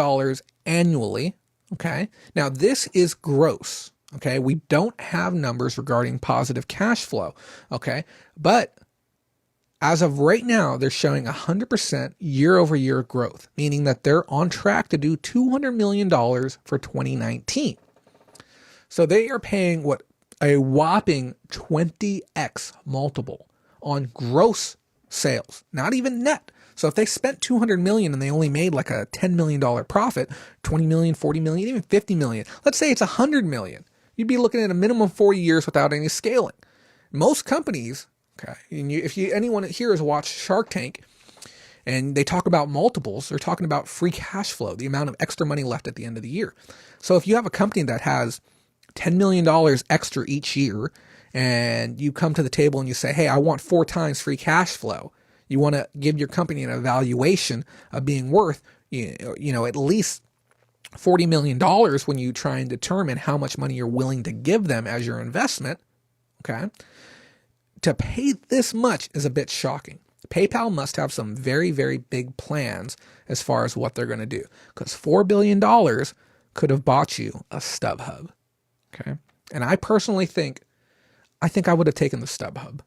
annually. Okay. Now this is gross. Okay. We don't have numbers regarding positive cash flow. Okay. But as of right now, they're showing 100% year-over-year growth, meaning that they're on track to do $200 million for 2019. So they are paying what a whopping 20x multiple on gross sales, not even net. So if they spent $200 million and they only made like a $10 million profit, 20 million, 40 million, even 50 million, let's say it's 100 million, you'd be looking at a minimum of 40 years without any scaling. Most companies, okay, and anyone here has watched Shark Tank and they talk about multiples, they're talking about free cash flow, the amount of extra money left at the end of the year. So if you have a company that has $10 million extra each year and you come to the table and you say, hey, I want 4 times free cash flow. You want to give your company an evaluation of being worth, at least $40 million when you try and determine how much money you're willing to give them as your investment. Okay. To pay this much is a bit shocking. PayPal must have some very, very big plans as far as what they're going to do, because $4 billion could have bought you a StubHub. Okay. And I personally think I would have taken the StubHub.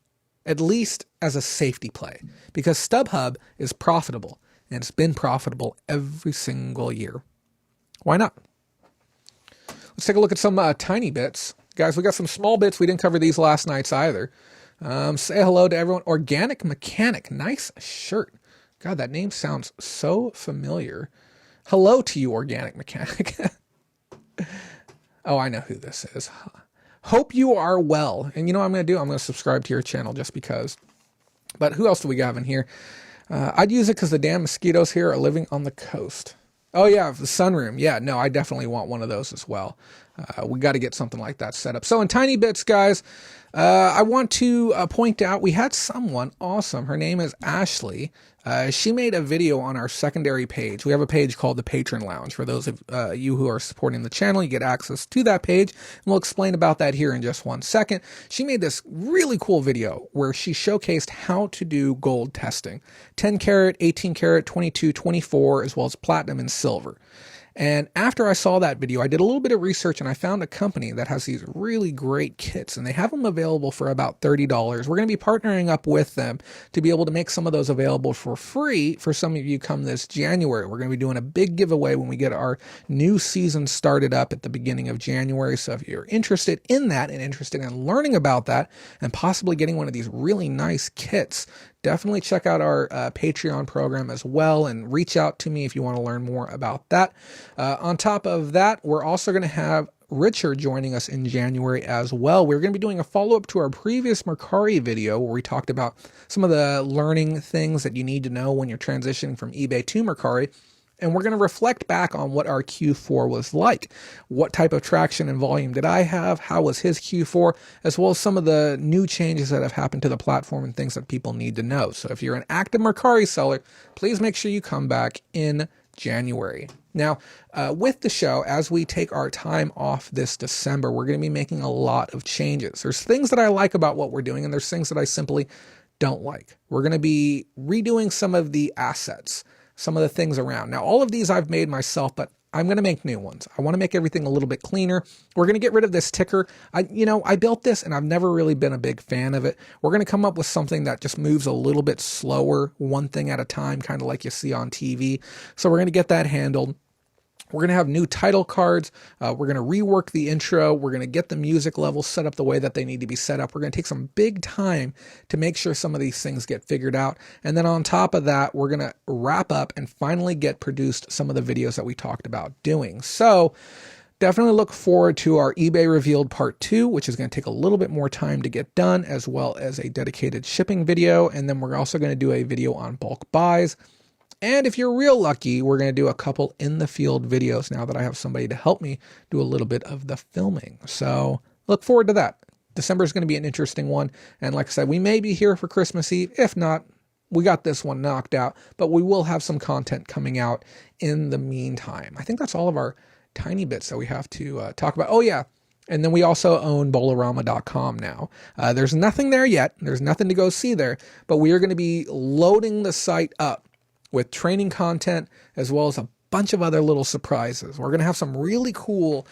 at least as a safety play, because StubHub is profitable, and it's been profitable every single year. Why not? Let's take a look at some tiny bits. Guys, we got some small bits. We didn't cover these last nights either. Say hello to everyone. Organic Mechanic. Nice shirt. God, that name sounds so familiar. Hello to you, Organic Mechanic. Oh, I know who this is. Hope you are well. And you know what I'm going to do? I'm going to subscribe to your channel just because. But who else do we have in here? I'd use it because the damn mosquitoes here are living on the coast. Oh, yeah, the sunroom. Yeah, no, I definitely want one of those as well. We got to get something like that set up. So in tiny bits, guys, I want to point out we had someone awesome. Her name is Ashley. She made a video on our secondary page. We have a page called the Patron Lounge. For those of you who are supporting the channel, you get access to that page. And we'll explain about that here in just one second. She made this really cool video where she showcased how to do gold testing. 10 karat, 18 karat, 22, 24, as well as platinum and silver. And after I saw that video, I did a little bit of research and I found a company that has these really great kits, and they have them available for about $30. We're going to be partnering up with them to be able to make some of those available for free for some of you come this January. We're going to be doing a big giveaway when we get our new season started up at the beginning of January. So if you're interested in that and interested in learning about that and possibly getting one of these really nice kits, definitely check out our Patreon program as well and reach out to me if you want to learn more about that. On top of that, we're also going to have Richard joining us in January as well. We're going to be doing a follow-up to our previous Mercari video where we talked about some of the learning things that you need to know when you're transitioning from eBay to Mercari. And we're going to reflect back on what our Q4 was like. What type of traction and volume did I have? How was his Q4? As well as some of the new changes that have happened to the platform and things that people need to know. So if you're an active Mercari seller, please make sure you come back in January. Now, with the show, as we take our time off this December, we're going to be making a lot of changes. There's things that I like about what we're doing, and there's things that I simply don't like. We're going to be redoing some of the assets, some of the things around. Now, all of these I've made myself, but I'm going to make new ones. I want to make everything a little bit cleaner. We're going to get rid of this ticker. I built this and I've never really been a big fan of it. We're going to come up with something that just moves a little bit slower, one thing at a time, kind of like you see on TV. So we're going to get that handled. We're going to have new title cards. We're going to rework the intro. We're going to get the music levels set up the way that they need to be set up. We're going to take some big time to make sure some of these things get figured out. And then on top of that, we're going to wrap up and finally get produced some of the videos that we talked about doing. So definitely look forward to our eBay Revealed Part 2, which is going to take a little bit more time to get done, as well as a dedicated shipping video. And then we're also going to do a video on bulk buys. And if you're real lucky, we're going to do a couple in the field videos now that I have somebody to help me do a little bit of the filming. So look forward to that. December is going to be an interesting one. And like I said, we may be here for Christmas Eve. If not, we got this one knocked out, but we will have some content coming out in the meantime. I think that's all of our tiny bits that we have to talk about. Oh yeah. And then we also own bolorama.com now. There's nothing there yet. There's nothing to go see there, but we are going to be loading the site up with training content, as well as a bunch of other little surprises. We're going to have some really cool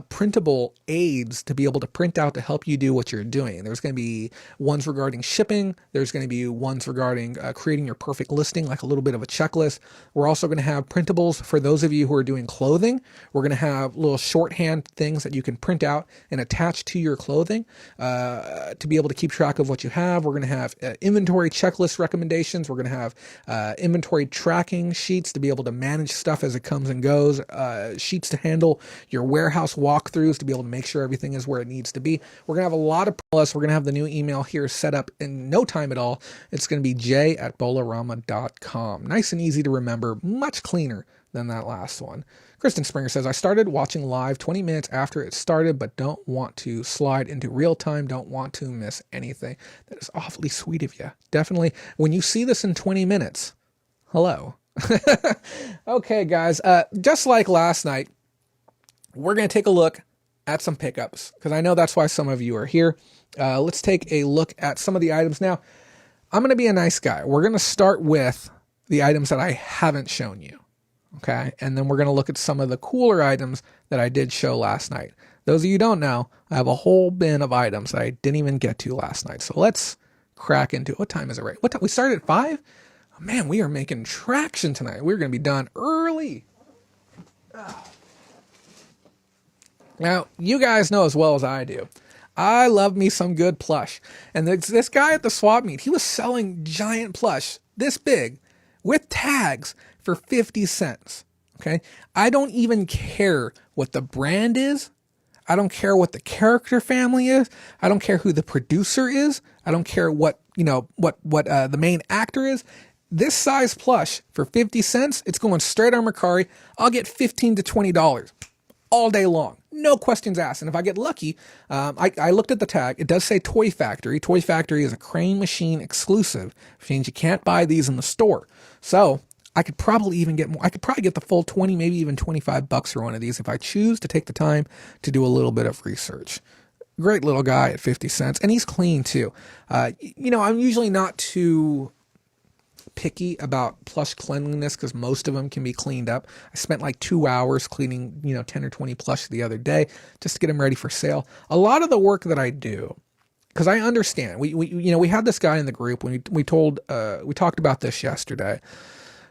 printable aids to be able to print out to help you do what you're doing. There's going to be ones regarding shipping. There's going to be ones regarding creating your perfect listing, like a little bit of a checklist. We're also going to have printables for those of you who are doing clothing. We're going to have little shorthand things that you can print out and attach to your clothing to be able to keep track of what you have. We're going to have inventory checklist recommendations. We're going to have inventory tracking sheets to be able to manage stuff as it comes and goes, sheets to handle your warehouse walkthroughs to be able to make sure everything is where it needs to be. We're going to have a lot of plus. We're going to have the new email here set up in no time at all. It's going to be j@bolorama.com. Nice and easy to remember, much cleaner than that last one. Kristen Springer says, I started watching live 20 minutes after it started, but don't want to slide into real time. Don't want to miss anything. That is awfully sweet of you. Definitely. When you see this in 20 minutes, hello. Okay, guys, just like last night, we're going to take a look at some pickups because I know that's why some of you are here. Let's take a look at some of the items. Now, I'm going to be a nice guy. We're going to start with the items that I haven't shown you. Okay. And then we're going to look at some of the cooler items that I did show last night. Those of you who don't know, I have a whole bin of items that I didn't even get to last night. So let's crack into, what time is it right? What time? We started at 5? Oh, man, we are making traction tonight. We're going to be done early. Now, you guys know as well as I do, I love me some good plush. And this guy at the swap meet, he was selling giant plush this big with tags for 50 cents. Okay. I don't even care what the brand is. I don't care what the character family is. I don't care who the producer is. I don't care what, the main actor is. This size plush for 50 cents, it's going straight on Mercari. I'll get $15 to $20 all day long. No questions asked. And if I get lucky, I looked at the tag. It does say Toy Factory. Toy Factory is a Crane Machine exclusive, which means you can't buy these in the store. So I could probably even get more. I could probably get the full 20, maybe even $25 for one of these if I choose to take the time to do a little bit of research. Great little guy at 50 cents. And he's clean too. I'm usually not too picky about plush cleanliness because most of them can be cleaned up. I spent like 2 hours cleaning, 10 or 20 plush the other day just to get them ready for sale. A lot of the work that I do, because I understand, we had this guy in the group when we talked about this yesterday.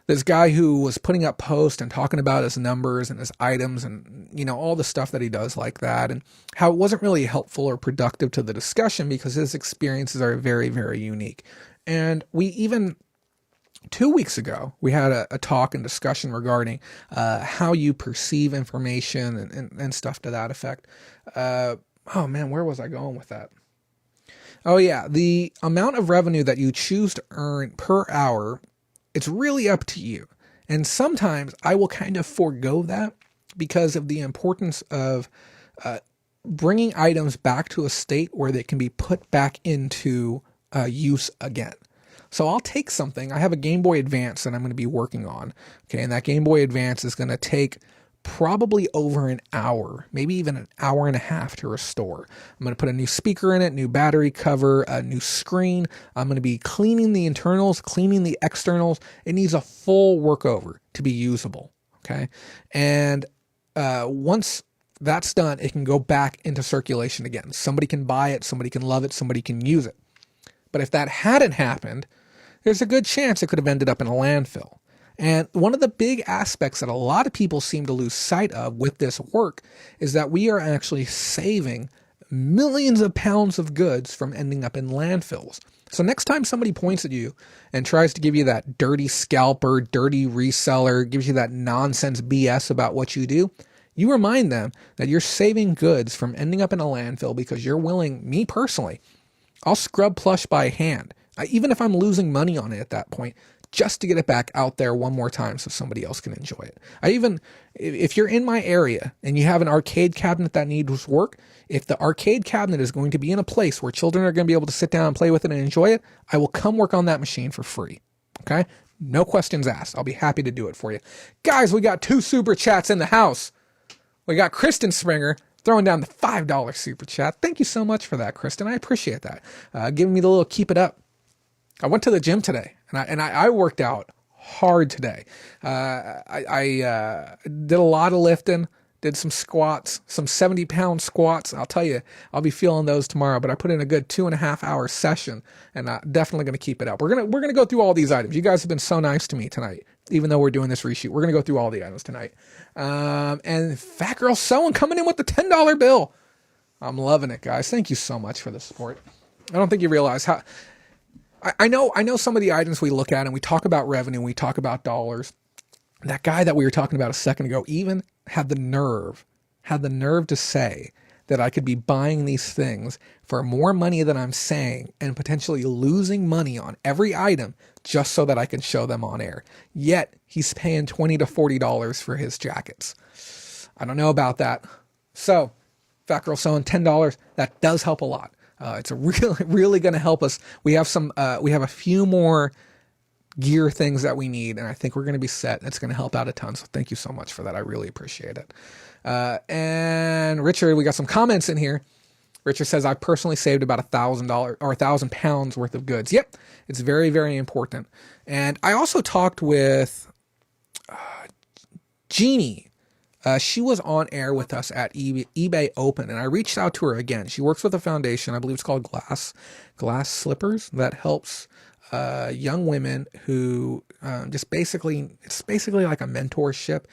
This guy who was putting up posts and talking about his numbers and his items and, all the stuff that he does like that, and how it wasn't really helpful or productive to the discussion because his experiences are very, very unique. And we even 2 weeks ago, we had a talk and discussion regarding how you perceive information and stuff to that effect. Oh man, where was I going with that? Oh yeah, the amount of revenue that you choose to earn per hour, it's really up to you. And sometimes I will kind of forego that because of the importance of bringing items back to a state where they can be put back into use again. So I'll take something. I have a Game Boy Advance that I'm going to be working on. Okay. And that Game Boy Advance is going to take probably over an hour, maybe even an hour and a half to restore. I'm going to put a new speaker in it, new battery cover, a new screen. I'm going to be cleaning the internals, cleaning the externals. It needs a full workover to be usable. Okay. And once that's done, it can go back into circulation again. Somebody can buy it. Somebody can love it. Somebody can use it. But if that hadn't happened, there's a good chance it could have ended up in a landfill. And one of the big aspects that a lot of people seem to lose sight of with this work is that we are actually saving millions of pounds of goods from ending up in landfills. So next time somebody points at you and tries to give you that dirty scalper, dirty reseller, gives you that nonsense BS about what you do, you remind them that you're saving goods from ending up in a landfill because you're willing, me personally, I'll scrub plush by hand. Even if I'm losing money on it at that point, just to get it back out there one more time so somebody else can enjoy it. If you're in my area and you have an arcade cabinet that needs work, if the arcade cabinet is going to be in a place where children are going to be able to sit down and play with it and enjoy it, I will come work on that machine for free. Okay? No questions asked. I'll be happy to do it for you. Guys, we got 2 super chats in the house. We got Kristen Springer throwing down the $5 super chat. Thank you so much for that, Kristen. I appreciate that. Giving me the little keep it up. I went to the gym today and I worked out hard today. I did a lot of lifting, did some squats, some 70-pound squats. I'll tell you, I'll be feeling those tomorrow, but I put in a good 2.5 hour session and definitely going to keep it up. We're going to go through all these items. You guys have been so nice to me tonight, even though we're doing this reshoot. We're going to go through all the items tonight. And Fat Girl Sewing coming in with the $10 bill. I'm loving it, guys. Thank you so much for the support. I don't think you realize how, I know some of the items we look at and we talk about revenue, we talk about dollars. That guy that we were talking about a second ago even had the nerve to say that I could be buying these things for more money than I'm saying and potentially losing money on every item just so that I can show them on air. Yet he's paying $20 to $40 for his jackets. I don't know about that. So Fat Girl Sewing, $10, that does help a lot. It's really going to help us. We have a few more gear things that we need, and I think we're going to be set. It's going to help out a ton. So thank you so much for that. I really appreciate it. And Richard, we got some comments in here. Richard says, I personally saved about $1,000 or 1,000 pounds worth of goods. Yep. It's very, very important. And I also talked with Jeannie She was on air with us at eBay Open, and I reached out to her again. She works with a foundation, I believe it's called Glass Slippers, that helps young women who it's basically like a mentorship.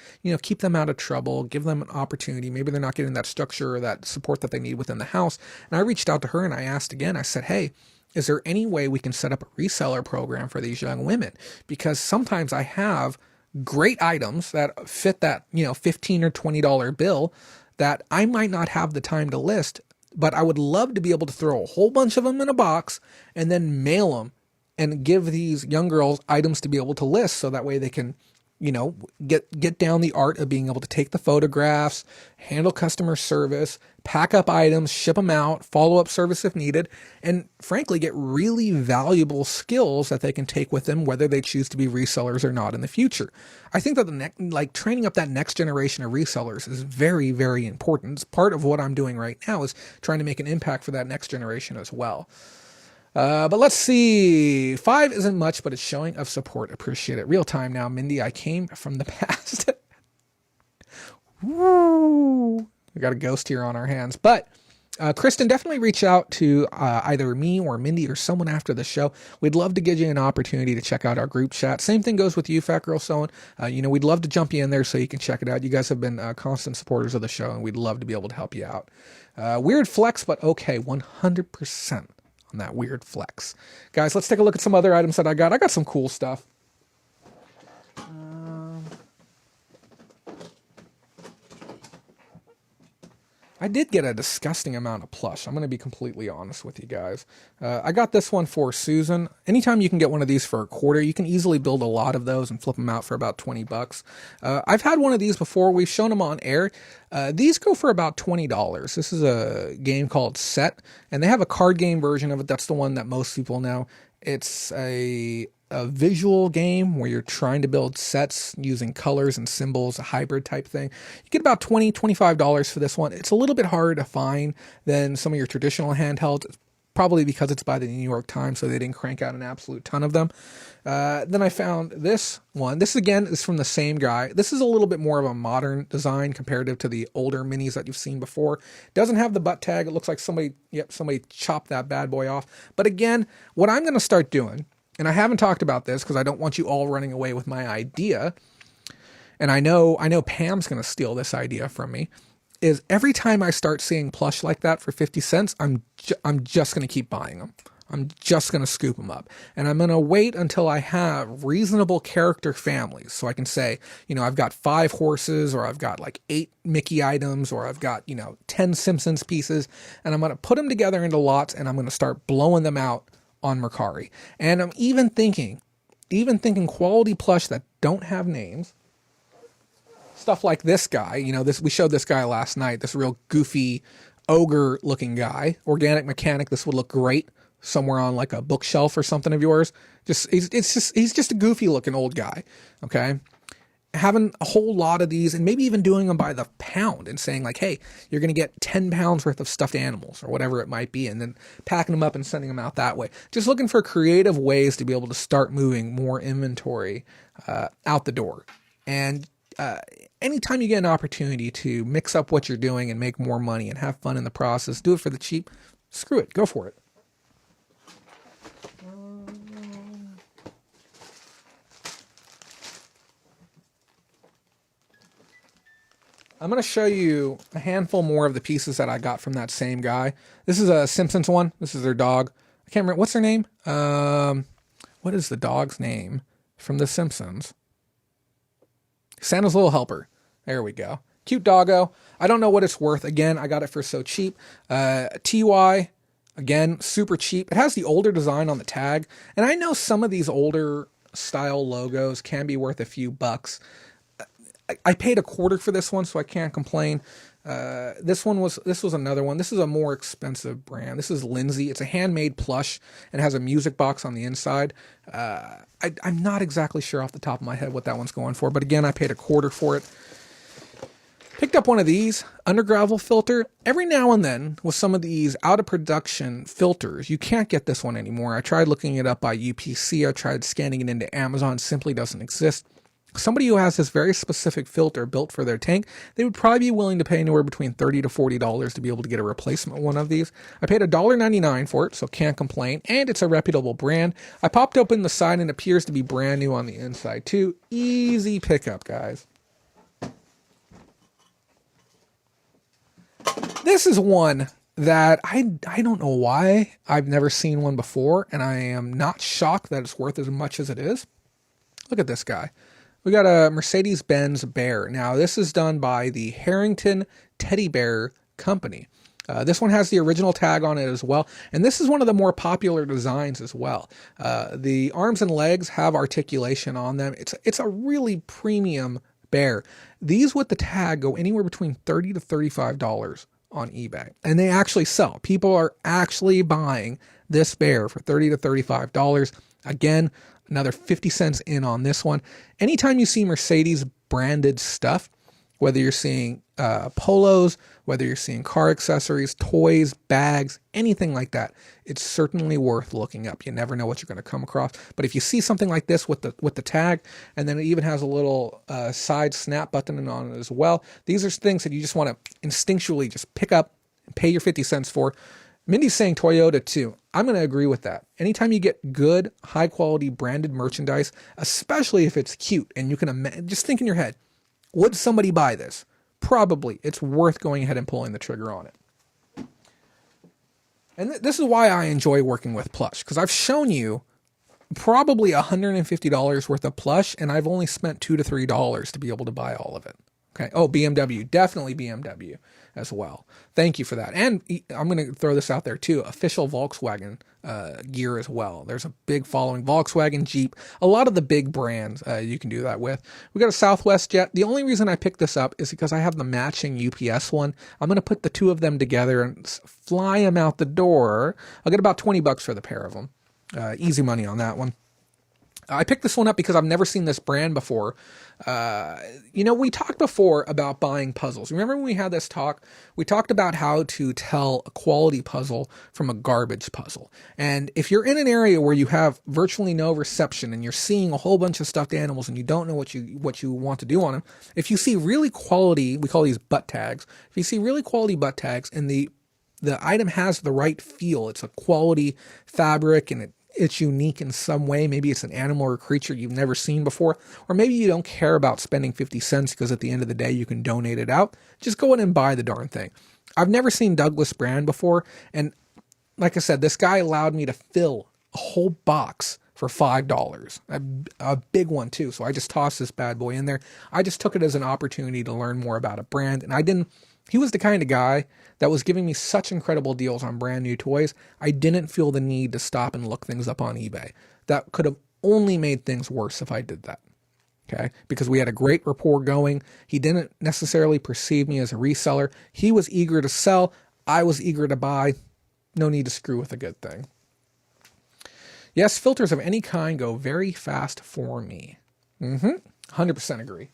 Keep them out of trouble, give them an opportunity. Maybe they're not getting that structure or that support that they need within the house. And I reached out to her and I asked again. I said, hey, is there any way we can set up a reseller program for these young women? Because sometimes I have great items that fit that, $15 or $20 bill that I might not have the time to list, but I would love to be able to throw a whole bunch of them in a box and then mail them and give these young girls items to be able to list, so that way they can, get down the art of being able to take the photographs, handle customer service, pack up items, ship them out, follow up service if needed, and frankly get really valuable skills that they can take with them, whether they choose to be resellers or not in the future. I think that training up that next generation of resellers is very, very important. It's part of what I'm doing right now, is trying to make an impact for that next generation as well. But let's see. 5 isn't much, but it's showing of support. Appreciate it. Real time now, Mindy. I came from the past. Woo! We got a ghost here on our hands. But Kristen, definitely reach out to either me or Mindy or someone after the show. We'd love to give you an opportunity to check out our group chat. Same thing goes with you, Fat Girl Sewing. We'd love to jump you in there so you can check it out. You guys have been constant supporters of the show, and we'd love to be able to help you out. Weird flex, but okay, 100%. On that weird flex. Guys, let's take a look at some other items that I got. I got some cool stuff. I did get a disgusting amount of plush. I'm going to be completely honest with you guys. I got this one for Susan. Anytime you can get one of these for $0.25, you can easily build a lot of those and flip them out for about $20. I've had one of these before. We've shown them on air. These go for about $20. This is a game called Set, and they have a card game version of it. That's the one that most people know. It's a visual game where you're trying to build sets using colors and symbols, a hybrid type thing. You get about $20, $25 for this one. It's a little bit harder to find than some of your traditional handhelds, probably because it's by the New York Times, so they didn't crank out an absolute ton of them. Then I found this one. This, again, is from the same guy. This is a little bit more of a modern design comparative to the older minis that you've seen before. Doesn't have the butt tag. It looks like somebody chopped that bad boy off. But again, what I'm going to start doing, and I haven't talked about this because I don't want you all running away with my idea, and I know Pam's going to steal this idea from me, is every time I start seeing plush like that for 50 cents, I'm just going to keep buying them. I'm just going to scoop them up. And I'm going to wait until I have reasonable character families. So I can say, I've got 5 horses, or I've got like 8 Mickey items, or I've got, 10 Simpsons pieces. And I'm going to put them together into lots, and I'm going to start blowing them out on Mercari. And I'm even thinking quality plush that don't have names. Stuff like this guy, we showed this guy last night, this real goofy ogre looking guy, organic mechanic. This would look great somewhere on like a bookshelf or something of yours. He's just a goofy looking old guy. Okay. Having a whole lot of these, and maybe even doing them by the pound and saying like, hey, you're going to get 10 pounds worth of stuffed animals or whatever it might be, and then packing them up and sending them out that way. Just looking for creative ways to be able to start moving more inventory out the door. And anytime you get an opportunity to mix up what you're doing and make more money and have fun in the process, do it for the cheap, screw it, go for it. I'm going to show you a handful more of the pieces that I got from that same guy. This is a Simpsons one. This is their dog. I can't remember. What's their name? What is the dog's name from The Simpsons? Santa's Little Helper. There we go. Cute doggo. I don't know what it's worth. Again, I got it for so cheap. TY, again, super cheap. It has the older design on the tag. And I know some of these older style logos can be worth a few bucks. I paid $0.25 for this one, so I can't complain. This was another one. This is a more expensive brand. This is Lindsay. It's a handmade plush and has a music box on the inside. I'm not exactly sure off the top of my head what that one's going for, but again, I paid $0.25 for it. Picked up one of these, undergravel filter. Every now and then, with some of these out of production filters, you can't get this one anymore. I tried looking it up by UPC. I tried scanning it into Amazon. It simply doesn't exist. somebody who has this very specific filter built for their tank, they would probably be willing to pay anywhere between $30 to $40 to be able to get a replacement one of these. I paid $1.99 for it, so can't complain, and it's a reputable brand. I popped open the side and it appears to be brand new on the inside too. Easy pickup, guys. This is one that I don't know why I've never seen one before, and I am not shocked that it's worth as much as it is. Look at this guy. We got a Mercedes-Benz Bear. Now, this is done by the Harrington Teddy Bear Company. This one has the original tag on it as well, and this is one of the more popular designs as well. The arms and legs have articulation on them. It's a really premium bear. These with the tag go anywhere between $30 to $35 on eBay, and they actually sell. People are actually buying this bear for $30 to $35. Again, another 50 cents in on this one. Anytime you see Mercedes branded stuff, whether you're seeing polos, whether you're seeing car accessories, toys, bags, anything like that, it's certainly worth looking up. You never know what you're going to come across. But if you see something like this with the tag, and then it even has a little side snap button on it as well, these are things that you just want to instinctually just pick up and pay your 50 cents for. Mindy's saying Toyota too. I'm going to agree with that. Anytime you get good, high quality branded merchandise, especially if it's cute, and you can just think in your head, would somebody buy this? Probably. It's worth going ahead and pulling the trigger on it. And this is why I enjoy working with plush, because I've shown you probably $150 worth of plush, and I've only spent $2 to $3 to be able to buy all of it. Okay. Oh, BMW, definitely BMW as well. Thank you for that. And I'm going to throw this out there too. Official Volkswagen gear as well. There's a big following. Volkswagen, Jeep, a lot of the big brands you can do that with. We got a Southwest jet. The only reason I picked this up is because I have the matching UPS one. I'm going to put the two of them together and fly them out the door. I'll get about $20 for the pair of them. Easy money on that one. I picked this one up because I've never seen this brand before. We talked before about buying puzzles. Remember when we had this talk? We talked about how to tell a quality puzzle from a garbage puzzle. And if you're in an area where you have virtually no reception and you're seeing a whole bunch of stuffed animals and you don't know what you want to do on them, if you see really quality, we call these butt tags. If you see really quality butt tags and the item has the right feel, it's a quality fabric and it's unique in some way. Maybe it's an animal or creature you've never seen before, or maybe you don't care about spending 50 cents because at the end of the day you can donate it out. Just go in and buy the darn thing. I've never seen Douglas brand before, and like I said, this guy allowed me to fill a whole box for $5, a big one too. So I just tossed this bad boy in there. I just took it as an opportunity to learn more about a brand, and he was the kind of guy that was giving me such incredible deals on brand new toys. I didn't feel the need to stop and look things up on eBay. That could have only made things worse if I did that. Okay? Because we had a great rapport going. He didn't necessarily perceive me as a reseller. He was eager to sell. I was eager to buy. No need to screw with a good thing. Yes, filters of any kind go very fast for me. 100% agree.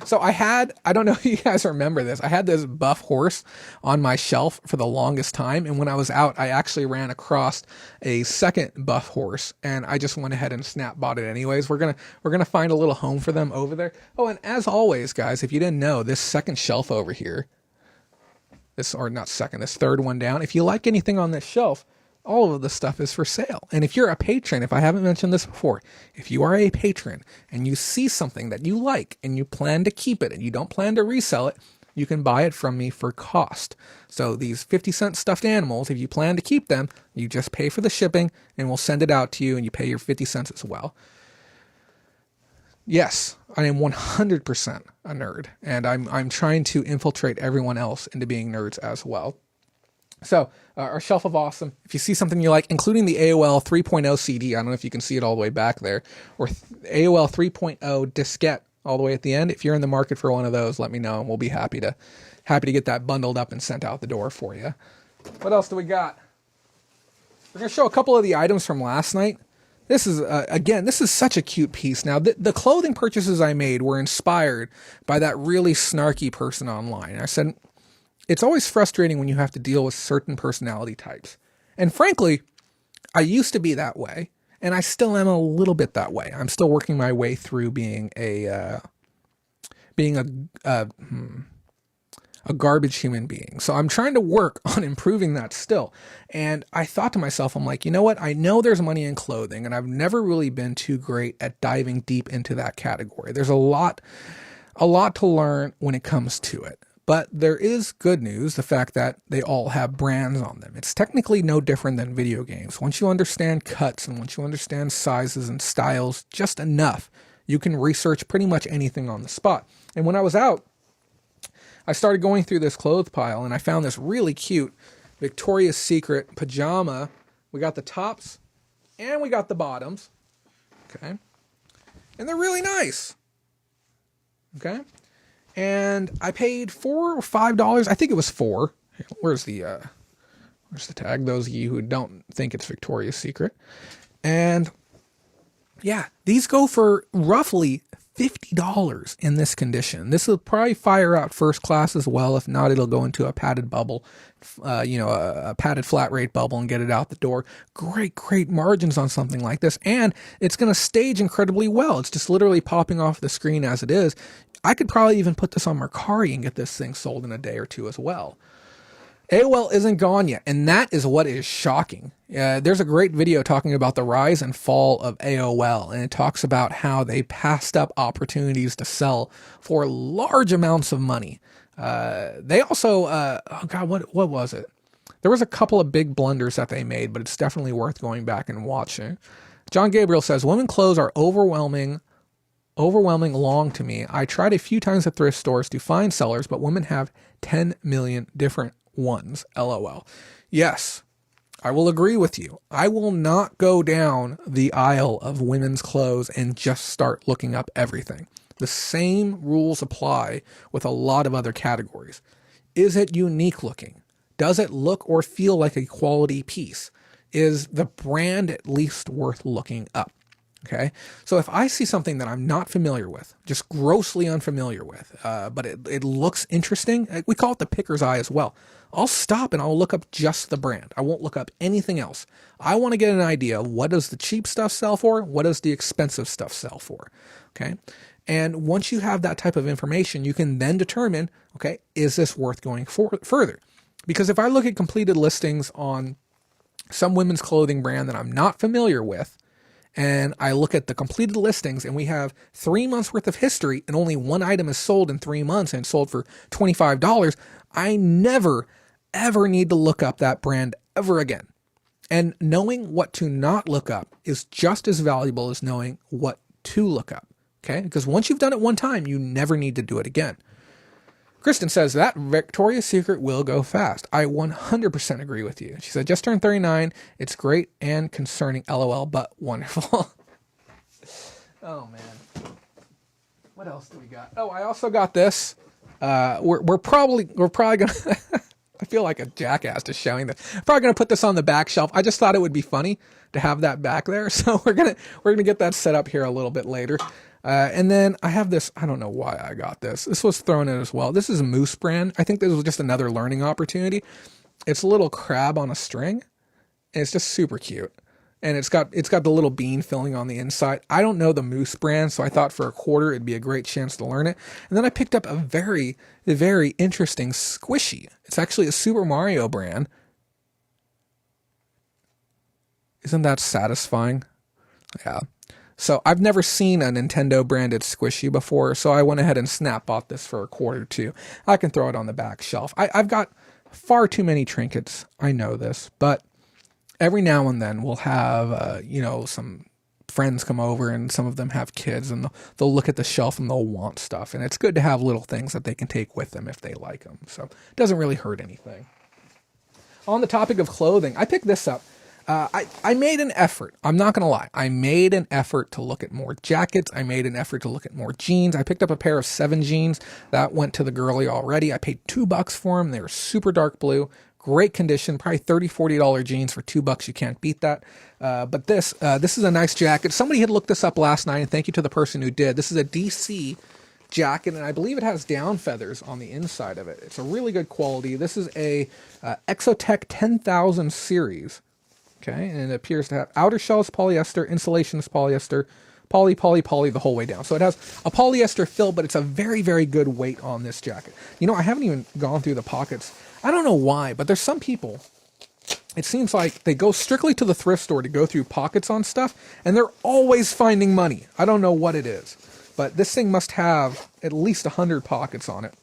So I don't know if you guys remember this. I had this buff horse on my shelf for the longest time. And when I was out, I actually ran across a second buff horse and I just went ahead and snap bought it anyways. We're going to find a little home for them over there. Oh, and as always, guys, if you didn't know, this second shelf over here, this third one down, if you like anything on this shelf, all of the stuff is for sale. And if you're a patron, if I haven't mentioned this before, if you are a patron and you see something that you like and you plan to keep it and you don't plan to resell it, you can buy it from me for cost. So these 50-cent stuffed animals, if you plan to keep them, you just pay for the shipping and we'll send it out to you and you pay your 50 cents as well. Yes, I am 100% a nerd, and I'm trying to infiltrate everyone else into being nerds as well. So our shelf of awesome, if you see something you like, including the AOL 3.0 CD, I don't know if you can see it all the way back there, or AOL 3.0 diskette all the way at the end. If you're in the market for one of those, let me know, and we'll be happy to get that bundled up and sent out the door for you. What else do we got? We're going to show a couple of the items from last night. This is, again, this is such a cute piece. Now, the clothing purchases I made were inspired by that really snarky person online. I said, it's always frustrating when you have to deal with certain personality types. And frankly, I used to be that way. And I still am a little bit that way. I'm still working my way through being a garbage human being. So I'm trying to work on improving that still. And I thought to myself, I'm like, you know what? I know there's money in clothing, and I've never really been too great at diving deep into that category. There's a lot to learn when it comes to it. But there is good news, the fact that they all have brands on them. It's technically no different than video games. Once you understand cuts and once you understand sizes and styles just enough, you can research pretty much anything on the spot. And when I was out, I started going through this clothes pile, and I found this really cute Victoria's Secret pajama. We got the tops and we got the bottoms. Okay. And they're really nice. Okay. And I paid $4 or $5. I think it was $4. Where's the tag? Those of you who don't think it's Victoria's Secret. And yeah, these go for roughly $50 in this condition. This will probably fire out first class as well. If not, it'll go into a padded bubble, a padded flat rate bubble, and get it out the door. Great margins on something like this. And it's going to stage incredibly well. It's just literally popping off the screen as it is. I could probably even put this on Mercari and get this thing sold in a day or two as well. AOL isn't gone yet, and that is what is shocking. There's a great video talking about the rise and fall of AOL, and it talks about how they passed up opportunities to sell for large amounts of money. They also, what was it? There was a couple of big blunders that they made, but it's definitely worth going back and watching. John Gabriel says, women clothes are overwhelming long to me. I tried a few times at thrift stores to find sellers, but women have 10 million different ones. LOL. Yes, I will agree with you. I will not go down the aisle of women's clothes and just start looking up everything. The same rules apply with a lot of other categories. Is it unique looking? Does it look or feel like a quality piece? Is the brand at least worth looking up? Okay, so if I see something that I'm not familiar with, just grossly unfamiliar with, but it looks interesting, we call it the picker's eye as well, I'll stop and I'll look up just the brand. I won't look up anything else. I want to get an idea of what does the cheap stuff sell for, what does the expensive stuff sell for, okay? And once you have that type of information, you can then determine, okay, is this worth going further? Because if I look at completed listings on some women's clothing brand that I'm not familiar with, and I look at the completed listings and we have 3 months worth of history and only one item is sold in 3 months and sold for $25, I never, ever need to look up that brand ever again. And knowing what to not look up is just as valuable as knowing what to look up. Okay? Because once you've done it one time, you never need to do it again. Kristen says that Victoria's Secret will go fast. I 100% agree with you. She said, just turned 39. It's great and concerning, LOL, but wonderful. Oh, man. What else do we got? Oh, I also got this. We're probably going to, I feel like a jackass just showing this. Probably going to put this on the back shelf. I just thought it would be funny to have that back there. So we're going to get that set up here a little bit later. And then I have this, I don't know why I got this. This was thrown in as well. This is a Moose brand. I think this was just another learning opportunity. It's a little crab on a string. And it's just super cute. And it's got the little bean filling on the inside. I don't know the Moose brand, so I thought for $0.25 it'd be a great chance to learn it. And then I picked up a very, very interesting squishy. It's actually a Super Mario brand. Isn't that satisfying? Yeah. So I've never seen a Nintendo branded squishy before, so I went ahead and snap bought this for $0.25. I can throw it on the back shelf. I've got far too many trinkets. I know this, but every now and then we'll have, some friends come over and some of them have kids and they'll look at the shelf and they'll want stuff. And it's good to have little things that they can take with them if they like them. So it doesn't really hurt anything. On the topic of clothing, I picked this up. I made an effort. I'm not going to lie. I made an effort to look at more jackets. I made an effort to look at more jeans. I picked up a pair of 7 jeans that went to the girlie already. I paid $2 for them. They were super dark blue, great condition, probably $30, $40 jeans for $2. You can't beat that. But this is a nice jacket. Somebody had looked this up last night, and thank you to the person who did. This is a DC jacket, and I believe it has down feathers on the inside of it. It's a really good quality. This is a Exotech 10,000 series. Okay, and it appears to have outer shell is polyester, insulation is polyester, poly, the whole way down. So it has a polyester fill, but it's a very, very good weight on this jacket. You know, I haven't even gone through the pockets. I don't know why, but there's some people, it seems like they go strictly to the thrift store to go through pockets on stuff, and they're always finding money. I don't know what it is, but this thing must have at least 100 pockets on it.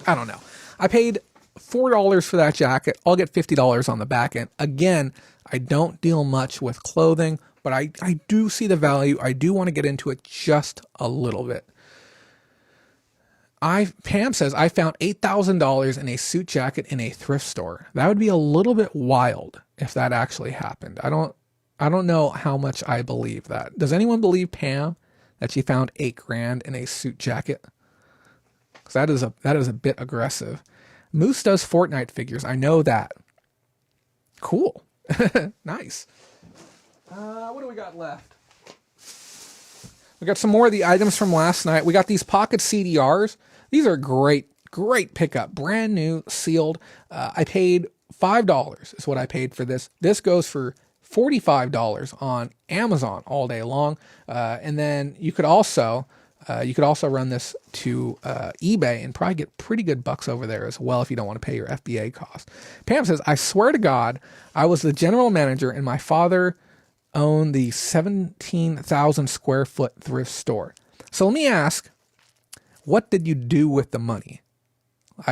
I don't know. I paid $4 for that jacket. I'll get $50 on the back end. Again, I don't deal much with clothing, but I do see the value. I do want to get into it just a little bit. Pam says, I found $8,000 in a suit jacket in a thrift store. That would be a little bit wild if that actually happened. I don't know how much I believe that. Does anyone believe Pam that she found $8,000 in a suit jacket? Because that is a bit aggressive. Moose does Fortnite figures. I know that. Cool. Nice. What do we got left? We got some more of the items from last night. We got these pocket CDRs. These are great pickup. Brand new, sealed. I paid $5 is what I paid for this. This goes for $45 on Amazon all day long. And then you could also run this to eBay and probably get pretty good bucks over there as well if you don't want to pay your FBA cost. Pam says, I swear to God, I was the general manager and my father owned the 17,000 square foot thrift store. So let me ask, what did you do with the money?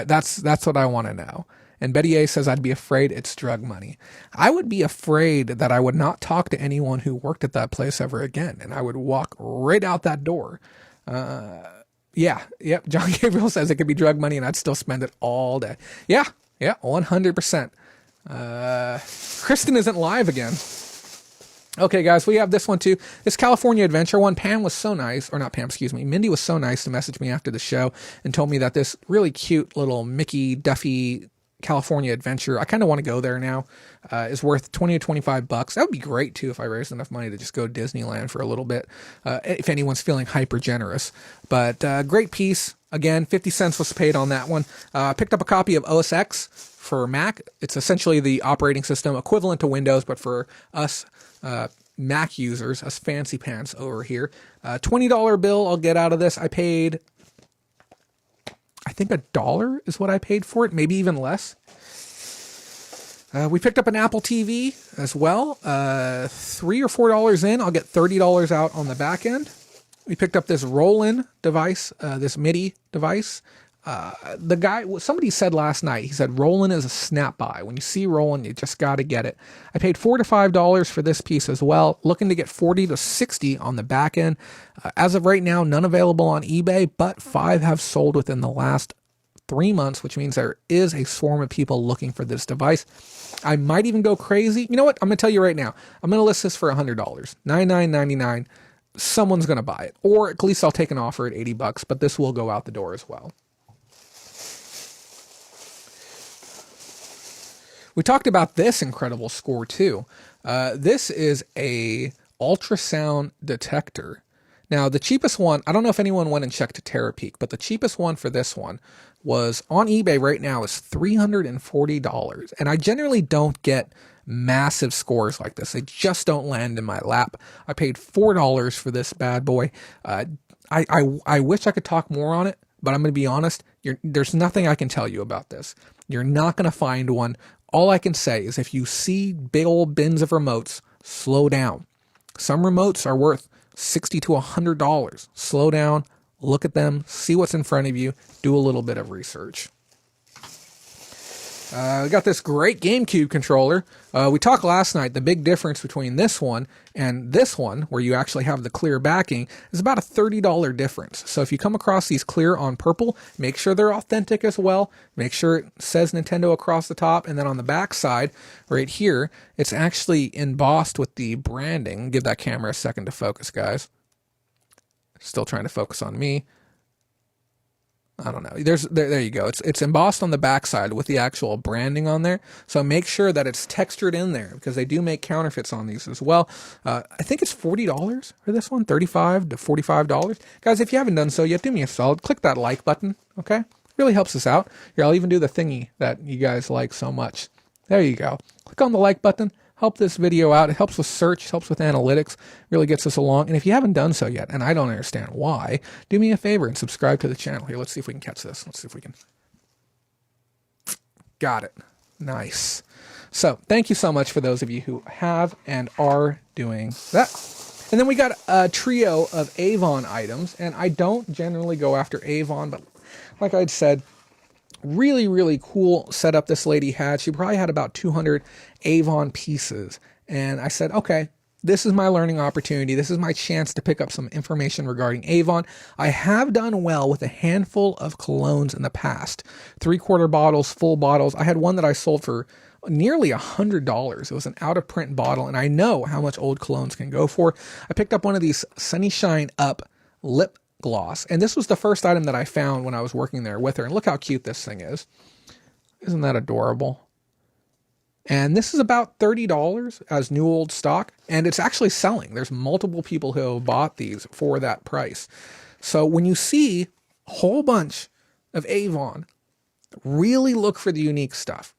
That's what I want to know. And Betty A says, I'd be afraid it's drug money. I would be afraid that I would not talk to anyone who worked at that place ever again. And I would walk right out that door. John Gabriel says it could be drug money and I'd still spend it all day. Yeah, 100%. Kristen isn't live again. Okay, guys, we have this one too. This California Adventure one. Pam was so nice, or not Pam, excuse me. Mindy was so nice to message me after the show and told me that this really cute little Mickey Duffy California Adventure, I kind of want to go there now, is worth $20 to $25. That would be great too if I raised enough money to just go to Disneyland for a little bit, if anyone's feeling hyper generous. But great piece. Again, 50 cents was paid on that one. Picked up a copy of OS X for Mac. It's essentially the operating system equivalent to Windows, but for us Mac users, us fancy pants over here. $20 bill I'll get out of this. I paid, I think $1 is what I paid for it, maybe even less. We picked up an Apple TV as well. $3 or $4 in, I'll get $30 out on the back end. We picked up this roll-in device, this MIDI device. Somebody said last night, he said roll-in is a snap buy. When you see roll-in, you just got to get it. I paid $4 to $5 for this piece as well. Looking to get 40 to 60 on the back end. As of right now, none available on eBay, but 5 have sold within the last 3 months, which means there is a swarm of people looking for this device. I might even go crazy. You know what? I'm going to tell you right now. I'm going to list this for $100. $99.99. Someone's going to buy it. Or at least I'll take an offer at $80, but this will go out the door as well. We talked about this incredible score too. This is a ultrasound detector. Now the cheapest one, I don't know if anyone went and checked Terapeak, but the cheapest one for this one was on eBay right now is $340. And I generally don't get massive scores like this. They just don't land in my lap. I paid $4 for this bad boy. I wish I could talk more on it, but I'm going to be honest. There's nothing I can tell you about this. You're not going to find one. All I can say is if you see big old bins of remotes, slow down. Some remotes are worth $60 to $100. Slow down, look at them, see what's in front of you, do a little bit of research. We got this great GameCube controller. We talked last night, the big difference between this one and this one, where you actually have the clear backing, is about a $30 difference. So if you come across these clear on purple, make sure they're authentic as well. Make sure it says Nintendo across the top. And then on the back side, right here, it's actually embossed with the branding. Give that camera a second to focus, guys. Still trying to focus on me. I don't know. There you go. It's embossed on the backside with the actual branding on there. So make sure that it's textured in there because they do make counterfeits on these as well. I think it's $40 for this one, $35 to $45. Guys, if you haven't done so yet, do me a solid. Click that like button, okay? It really helps us out. Here, I'll even do the thingy that you guys like so much. There you go. Click on the like button. help this video out. It helps with search, helps with analytics, really gets us along. And if you haven't done so yet, and I don't understand why, do me a favor and subscribe to the channel. Here, let's see if we can catch this. Let's see if we can. Got it. Nice. So thank you so much for those of you who have and are doing that. And then we got a trio of Avon items, and I don't generally go after Avon, but like I'd said, really, really cool setup this lady had. She probably had about 200 Avon pieces. And I said, okay, this is my learning opportunity. This is my chance to pick up some information regarding Avon. I have done well with a handful of colognes in the past. 3/4 bottles, full bottles. I had one that I sold for nearly $100. It was an out of print bottle, and I know how much old colognes can go for. I picked up one of these Sunny Shine Up lip gloss, and this was the first item that I found when I was working there with her. And look how cute this thing is. Isn't that adorable? And this is about $30 as new old stock, and it's actually selling. There's multiple people who have bought these for that price. So when you see a whole bunch of Avon, really look for the unique stuff.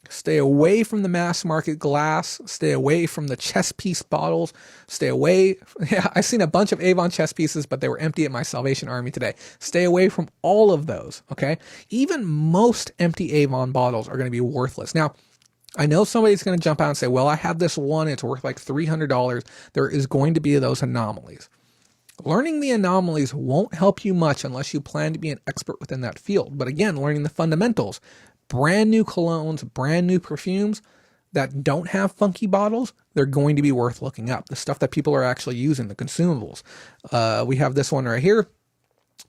Stay away from the mass market glass. Stay away from the chess piece bottles. Stay away. Yeah, I've seen a bunch of Avon chess pieces, but they were empty at my Salvation Army today. Stay away from all of those, okay? Even most empty Avon bottles are going to be worthless. Now, I know somebody's going to jump out and say, well, I have this one. It's worth like $300. There is going to be those anomalies. Learning the anomalies won't help you much unless you plan to be an expert within that field. But again, learning the fundamentals. Brand new colognes, brand new perfumes that don't have funky bottles, they're going to be worth looking up. The stuff that people are actually using, the consumables. We have this one right here,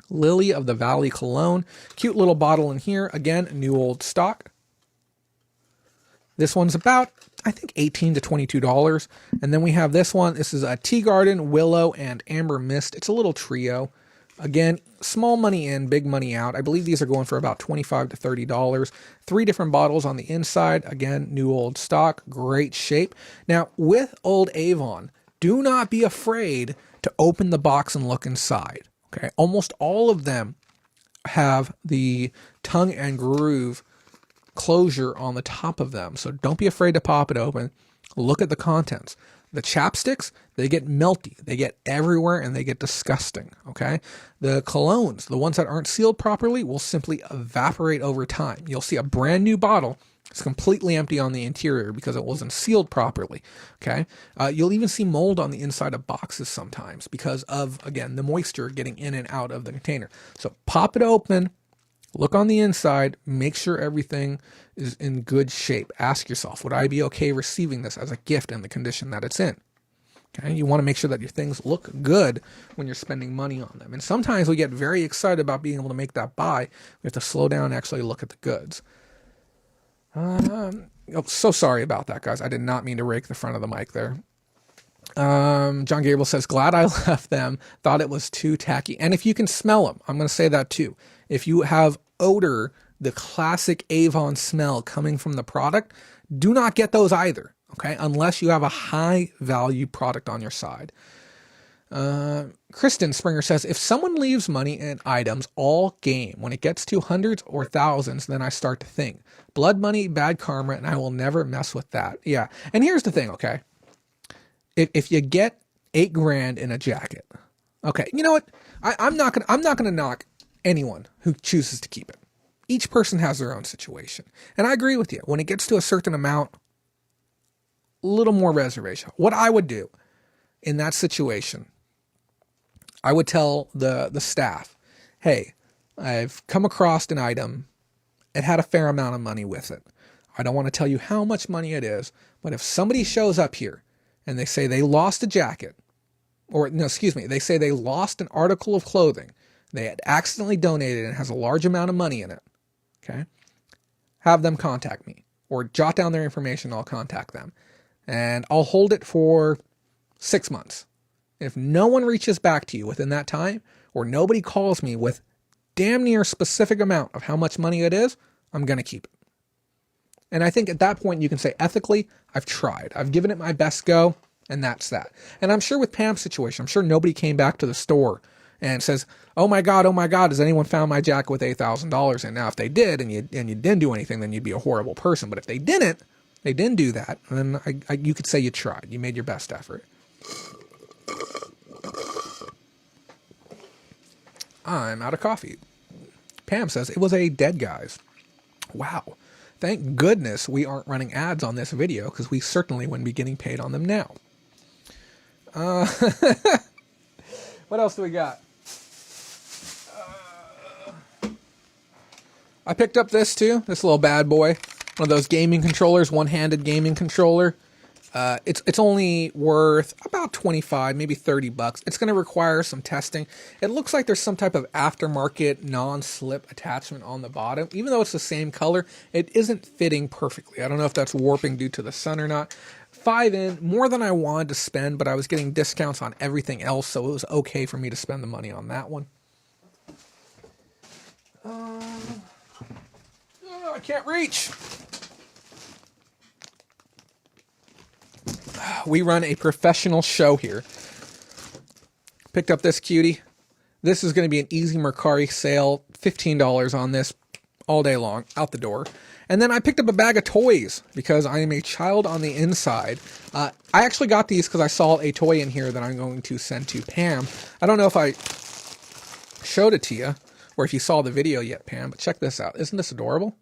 Lily of the Valley Cologne. Cute little bottle in here. Again, new old stock. This one's about, I think, $18 to $22. And then we have this one. This is a Tea Garden, Willow, and Amber Mist. It's a little trio. Again, small money in, big money out. I believe these are going for about $25 to $30. 3 different bottles on the inside. Again, new old stock, great shape. Now, with old Avon, do not be afraid to open the box and look inside. Okay, almost all of them have the tongue and groove closure on the top of them. So don't be afraid to pop it open. Look at the contents. The chapsticks, they get melty, they get everywhere, and they get disgusting, okay? The colognes, the ones that aren't sealed properly, will simply evaporate over time. You'll see a brand new bottle. It's completely empty on the interior because it wasn't sealed properly, okay? You'll even see mold on the inside of boxes sometimes because of, again, the moisture getting in and out of the container. So pop it open, look on the inside, make sure everything is in good shape. Ask yourself, would I be okay receiving this as a gift in the condition that it's in? Okay, you want to make sure that your things look good when you're spending money on them. And sometimes we get very excited about being able to make that buy. We have to slow down and actually look at the goods. So sorry about that, guys. I did not mean to rake the front of the mic there. John Gable says, glad I left them. Thought it was too tacky. And if you can smell them, I'm going to say that too. If you have odor, the classic Avon smell coming from the product, do not get those either. Okay, unless you have a high value product on your side. Kristen Springer says, if someone leaves money in items all game, when it gets to hundreds or thousands, then I start to think blood money, bad karma, and I will never mess with that. Yeah. And here's the thing. Okay. If you get $8 grand in a jacket, okay, you know what? I'm not going to knock anyone who chooses to keep it. Each person has their own situation. And I agree with you. When it gets to a certain amount, a little more reservation. What I would do in that situation, I would tell the staff, hey, I've come across an item. It had a fair amount of money with it. I don't want to tell you how much money it is, but if somebody shows up here and they say they lost a jacket, or no, excuse me, they say they lost an article of clothing, they had accidentally donated and has a large amount of money in it, okay, have them contact me or jot down their information. I'll contact them and I'll hold it for 6 months. If no one reaches back to you within that time, or nobody calls me with damn near specific amount of how much money it is, I'm going to keep it. And I think at that point you can say, ethically, I've tried. I've given it my best go, and that's that. And I'm sure with Pam's situation, I'm sure nobody came back to the store and says, oh my God, has anyone found my jacket with $8,000 in? Now, if they did and you didn't do anything, then you'd be a horrible person. But if they didn't, They didn't do that. And then you could say you tried. You made your best effort. I'm out of coffee. Pam says, it was a dead guy's. Wow. Thank goodness we aren't running ads on this video, because we certainly wouldn't be getting paid on them now. What else do we got? I picked up this too. This little bad boy. One of those gaming controllers, one-handed gaming controller. It's only worth about 25, maybe 30 bucks. It's going to require some testing. It looks like there's some type of aftermarket non-slip attachment on the bottom. Even though it's the same color, it isn't fitting perfectly. I don't know if that's warping due to the sun or not. 5 in, more than I wanted to spend, but I was getting discounts on everything else, so it was okay for me to spend the money on that one. I can't reach. We run a professional show here. Picked up this cutie. This is going to be an easy Mercari sale. $15 on this all day long, out the door. And then I picked up a bag of toys because I am a child on the inside. I actually got these because I saw a toy in here that I'm going to send to Pam. I don't know if I showed it to you or if you saw the video yet, Pam, but check this out. Isn't this adorable?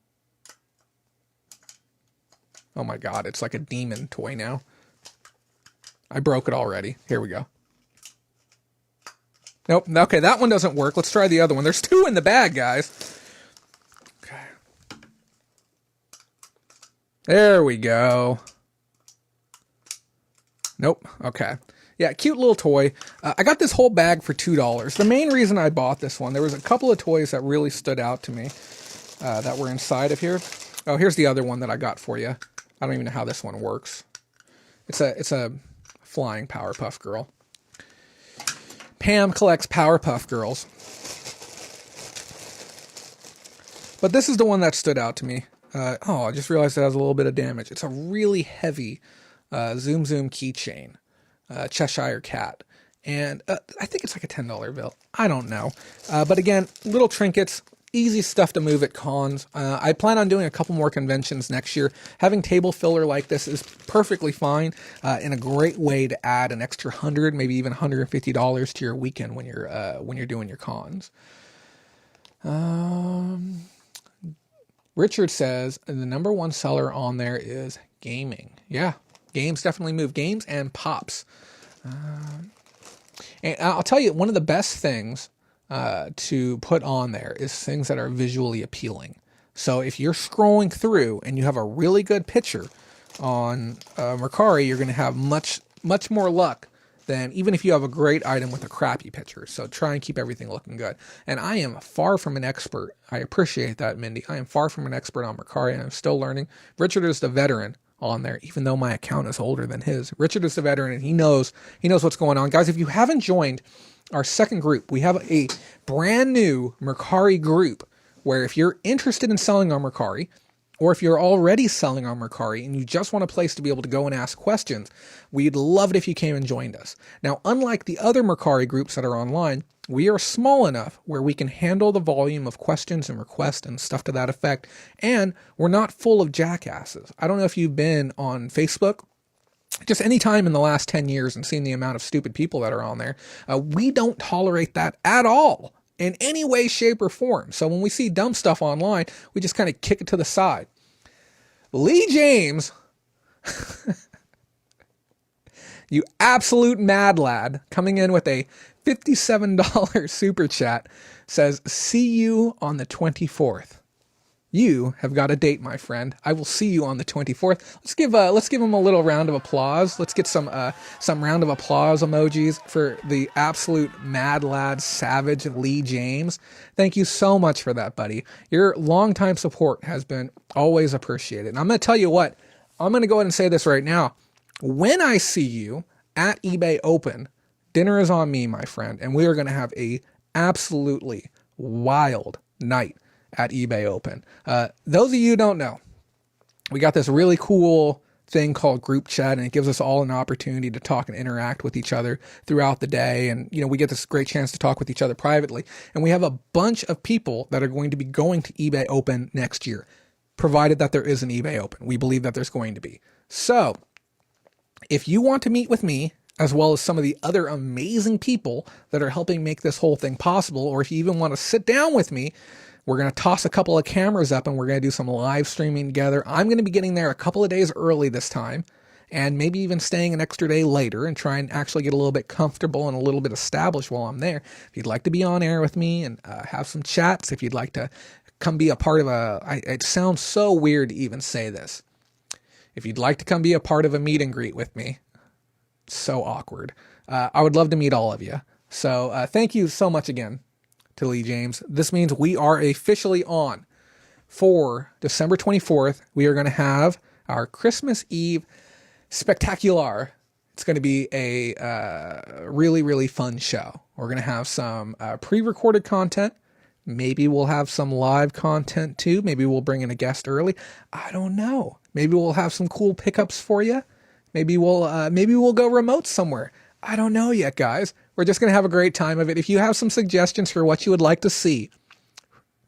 Oh my God, it's like a demon toy now. I broke it already. Here we go. Nope. Okay, that one doesn't work. Let's try the other one. There's 2 in the bag, guys. Okay. There we go. Nope. Okay. Yeah, cute little toy. I got this whole bag for $2. The main reason I bought this one, there was a couple of toys that really stood out to me that were inside of here. Oh, here's the other one that I got for you. I don't even know how this one works. It's a flying Powerpuff Girl. Pam collects Powerpuff Girls. But this is the one that stood out to me. I just realized it has a little bit of damage. It's a really heavy Zoom keychain. Cheshire Cat. And I think it's like a $10 bill. I don't know. But again, little trinkets. Easy stuff to move at cons. I plan on doing a couple more conventions next year. Having table filler like this is perfectly fine and a great way to add an extra $100, maybe even $150 to your weekend when you're doing your cons. Richard says the #1 seller on there is gaming. Yeah, games definitely move. Games and pops. And I'll tell you, one of the best things to put on there is things that are visually appealing. So if you're scrolling through and you have a really good picture on Mercari, you're going to have much more luck than even if you have a great item with a crappy picture. So try and keep everything looking good. And I am far from an expert. I appreciate that, Mindy. I am far from an expert on Mercari, and I'm still learning. Richard is the veteran on there, even though my account is older than his. Richard is the veteran, and he knows what's going on. Guys, if you haven't joined our second group, we have a brand new Mercari group where if you're interested in selling on Mercari, or if you're already selling on Mercari and you just want a place to be able to go and ask questions, we'd love it if you came and joined us. Now, unlike the other Mercari groups that are online, we are small enough where we can handle the volume of questions and requests and stuff to that effect, and we're not full of jackasses. I don't know if you've been on Facebook just any time in the last 10 years and seen the amount of stupid people that are on there. We don't tolerate that at all in any way, shape, or form. So when we see dumb stuff online, we just kind of kick it to the side. Lee James, you absolute mad lad, coming in with a $57 super chat, says, see you on the 24th. You have got a date, my friend. I will see you on the 24th. Let's give him a little round of applause. Let's get some round of applause emojis for the absolute mad lad savage Lee James. Thank you so much for that, buddy. Your longtime support has been always appreciated. And I'm going to tell you what, I'm going to go ahead and say this right now. When I see you at eBay Open, dinner is on me, my friend, and we are going to have a absolutely wild night at eBay Open. Those of you who don't know, we got this really cool thing called group chat, and it gives us all an opportunity to talk and interact with each other throughout the day. And, we get this great chance to talk with each other privately. And we have a bunch of people that are going to be going to eBay Open next year. provided that there is an eBay open. We believe that there's going to be. So if you want to meet with me, as well as some of the other amazing people that are helping make this whole thing possible, or if you even want to sit down with me, we're going to toss a couple of cameras up and we're going to do some live streaming together. I'm going to be getting there a couple of days early this time, and maybe even staying an extra day later and try and actually get a little bit comfortable and a little bit established while I'm there. If you'd like to be on air with me and have some chats, if you'd like to come be a part of it sounds so weird to even say this. If you'd like to come be a part of a meet and greet with me, so awkward. I would love to meet all of you. So thank you so much again to Lee James. This means we are officially on for December 24th. We are going to have our Christmas Eve spectacular. It's going to be a really, really fun show. We're going to have some pre-recorded content. Maybe we'll have some live content too. Maybe we'll bring in a guest early. I don't know. Maybe we'll have some cool pickups for you. Maybe we'll go remote somewhere. I don't know yet, guys. We're just going to have a great time of it. If you have some suggestions for what you would like to see,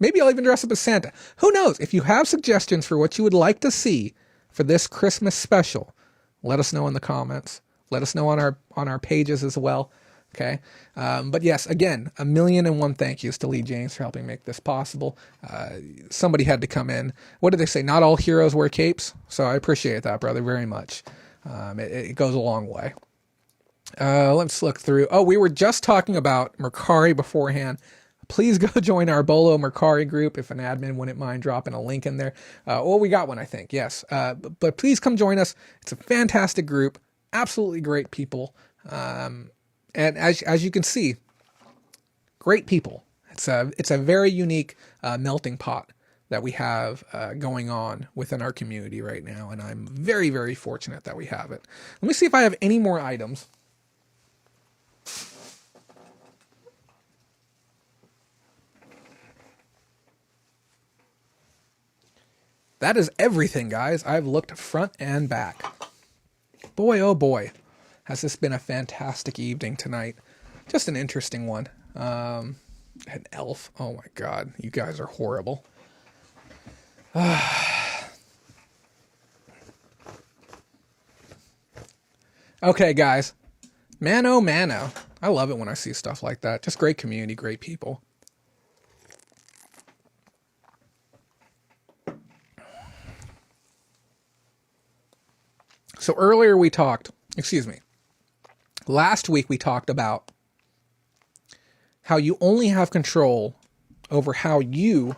maybe I'll even dress up as Santa. Who knows? If you have suggestions for what you would like to see for this Christmas special, let us know in the comments. Let us know on our pages as well. Okay. But yes, again, 1,000,001 thank yous to Lee James for helping make this possible. Somebody had to come in. What did they say? Not all heroes wear capes. So I appreciate that, brother, very much. It goes a long way. Let's look through. Oh, we were just talking about Mercari beforehand. Please go join our Bolo Mercari group if an admin wouldn't mind dropping a link in there. Well, we got one, I think. Yes. But please come join us. It's a fantastic group. Absolutely great people. And as you can see, great people. It's a very unique melting pot that we have going on within our community right now, and I'm very, very fortunate that we have it. Let me see if I have any more items. That is everything, guys. I've looked front and back. Boy, oh boy, has this been a fantastic evening tonight. Just an interesting one. An elf. Oh my God, you guys are horrible. Okay, guys. Mano, mano. I love it when I see stuff like that. Just great community, great people. So earlier we talked, last week we talked about how you only have control over how you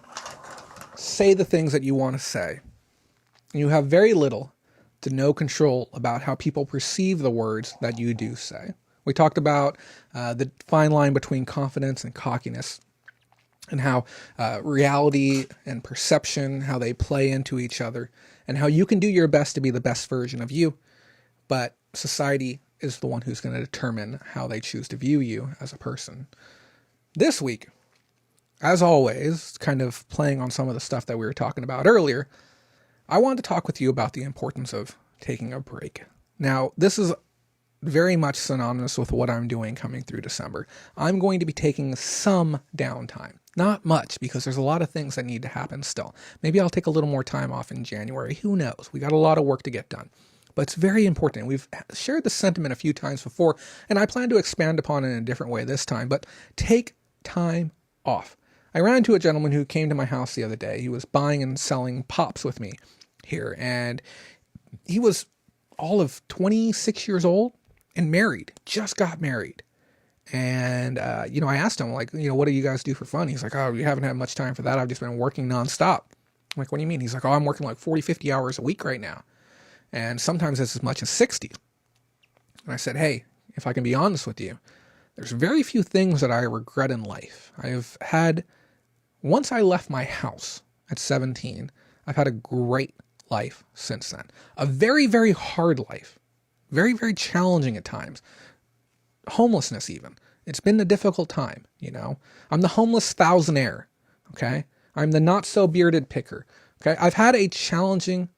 say the things that you want to say. You have very little to no control about how people perceive the words that you do say. We talked about the fine line between confidence and cockiness, and how reality and perception, how they play into each other, and how you can do your best to be the best version of you, but society is the one who's going to determine how they choose to view you as a person. This week, as always, kind of playing on some of the stuff that we were talking about earlier, I wanted to talk with you about the importance of taking a break. Now, this is very much synonymous with what I'm doing coming through December. I'm going to be taking some downtime. Not much, because there's a lot of things that need to happen still. Maybe I'll take a little more time off in January. Who knows? We got a lot of work to get done. But it's very important. We've shared the sentiment a few times before, and I plan to expand upon it in a different way this time. But take time off. I ran into a gentleman who came to my house the other day. He was buying and selling pops with me here, and he was all of 26 years old and married, just got married. And, I asked him, like, what do you guys do for fun? He's like, oh, you haven't had much time for that. I've just been working nonstop. I'm like, what do you mean? He's like, oh, I'm working like 40, 50 hours a week right now. And sometimes it's as much as 60. And I said, hey, if I can be honest with you, there's very few things that I regret in life. Once I left my house at 17, I've had a great life since then. A very, very hard life. Very, very challenging at times. Homelessness even. It's been a difficult time, I'm the homeless thousandaire, okay? I'm the not so bearded picker, okay? I've had a challenging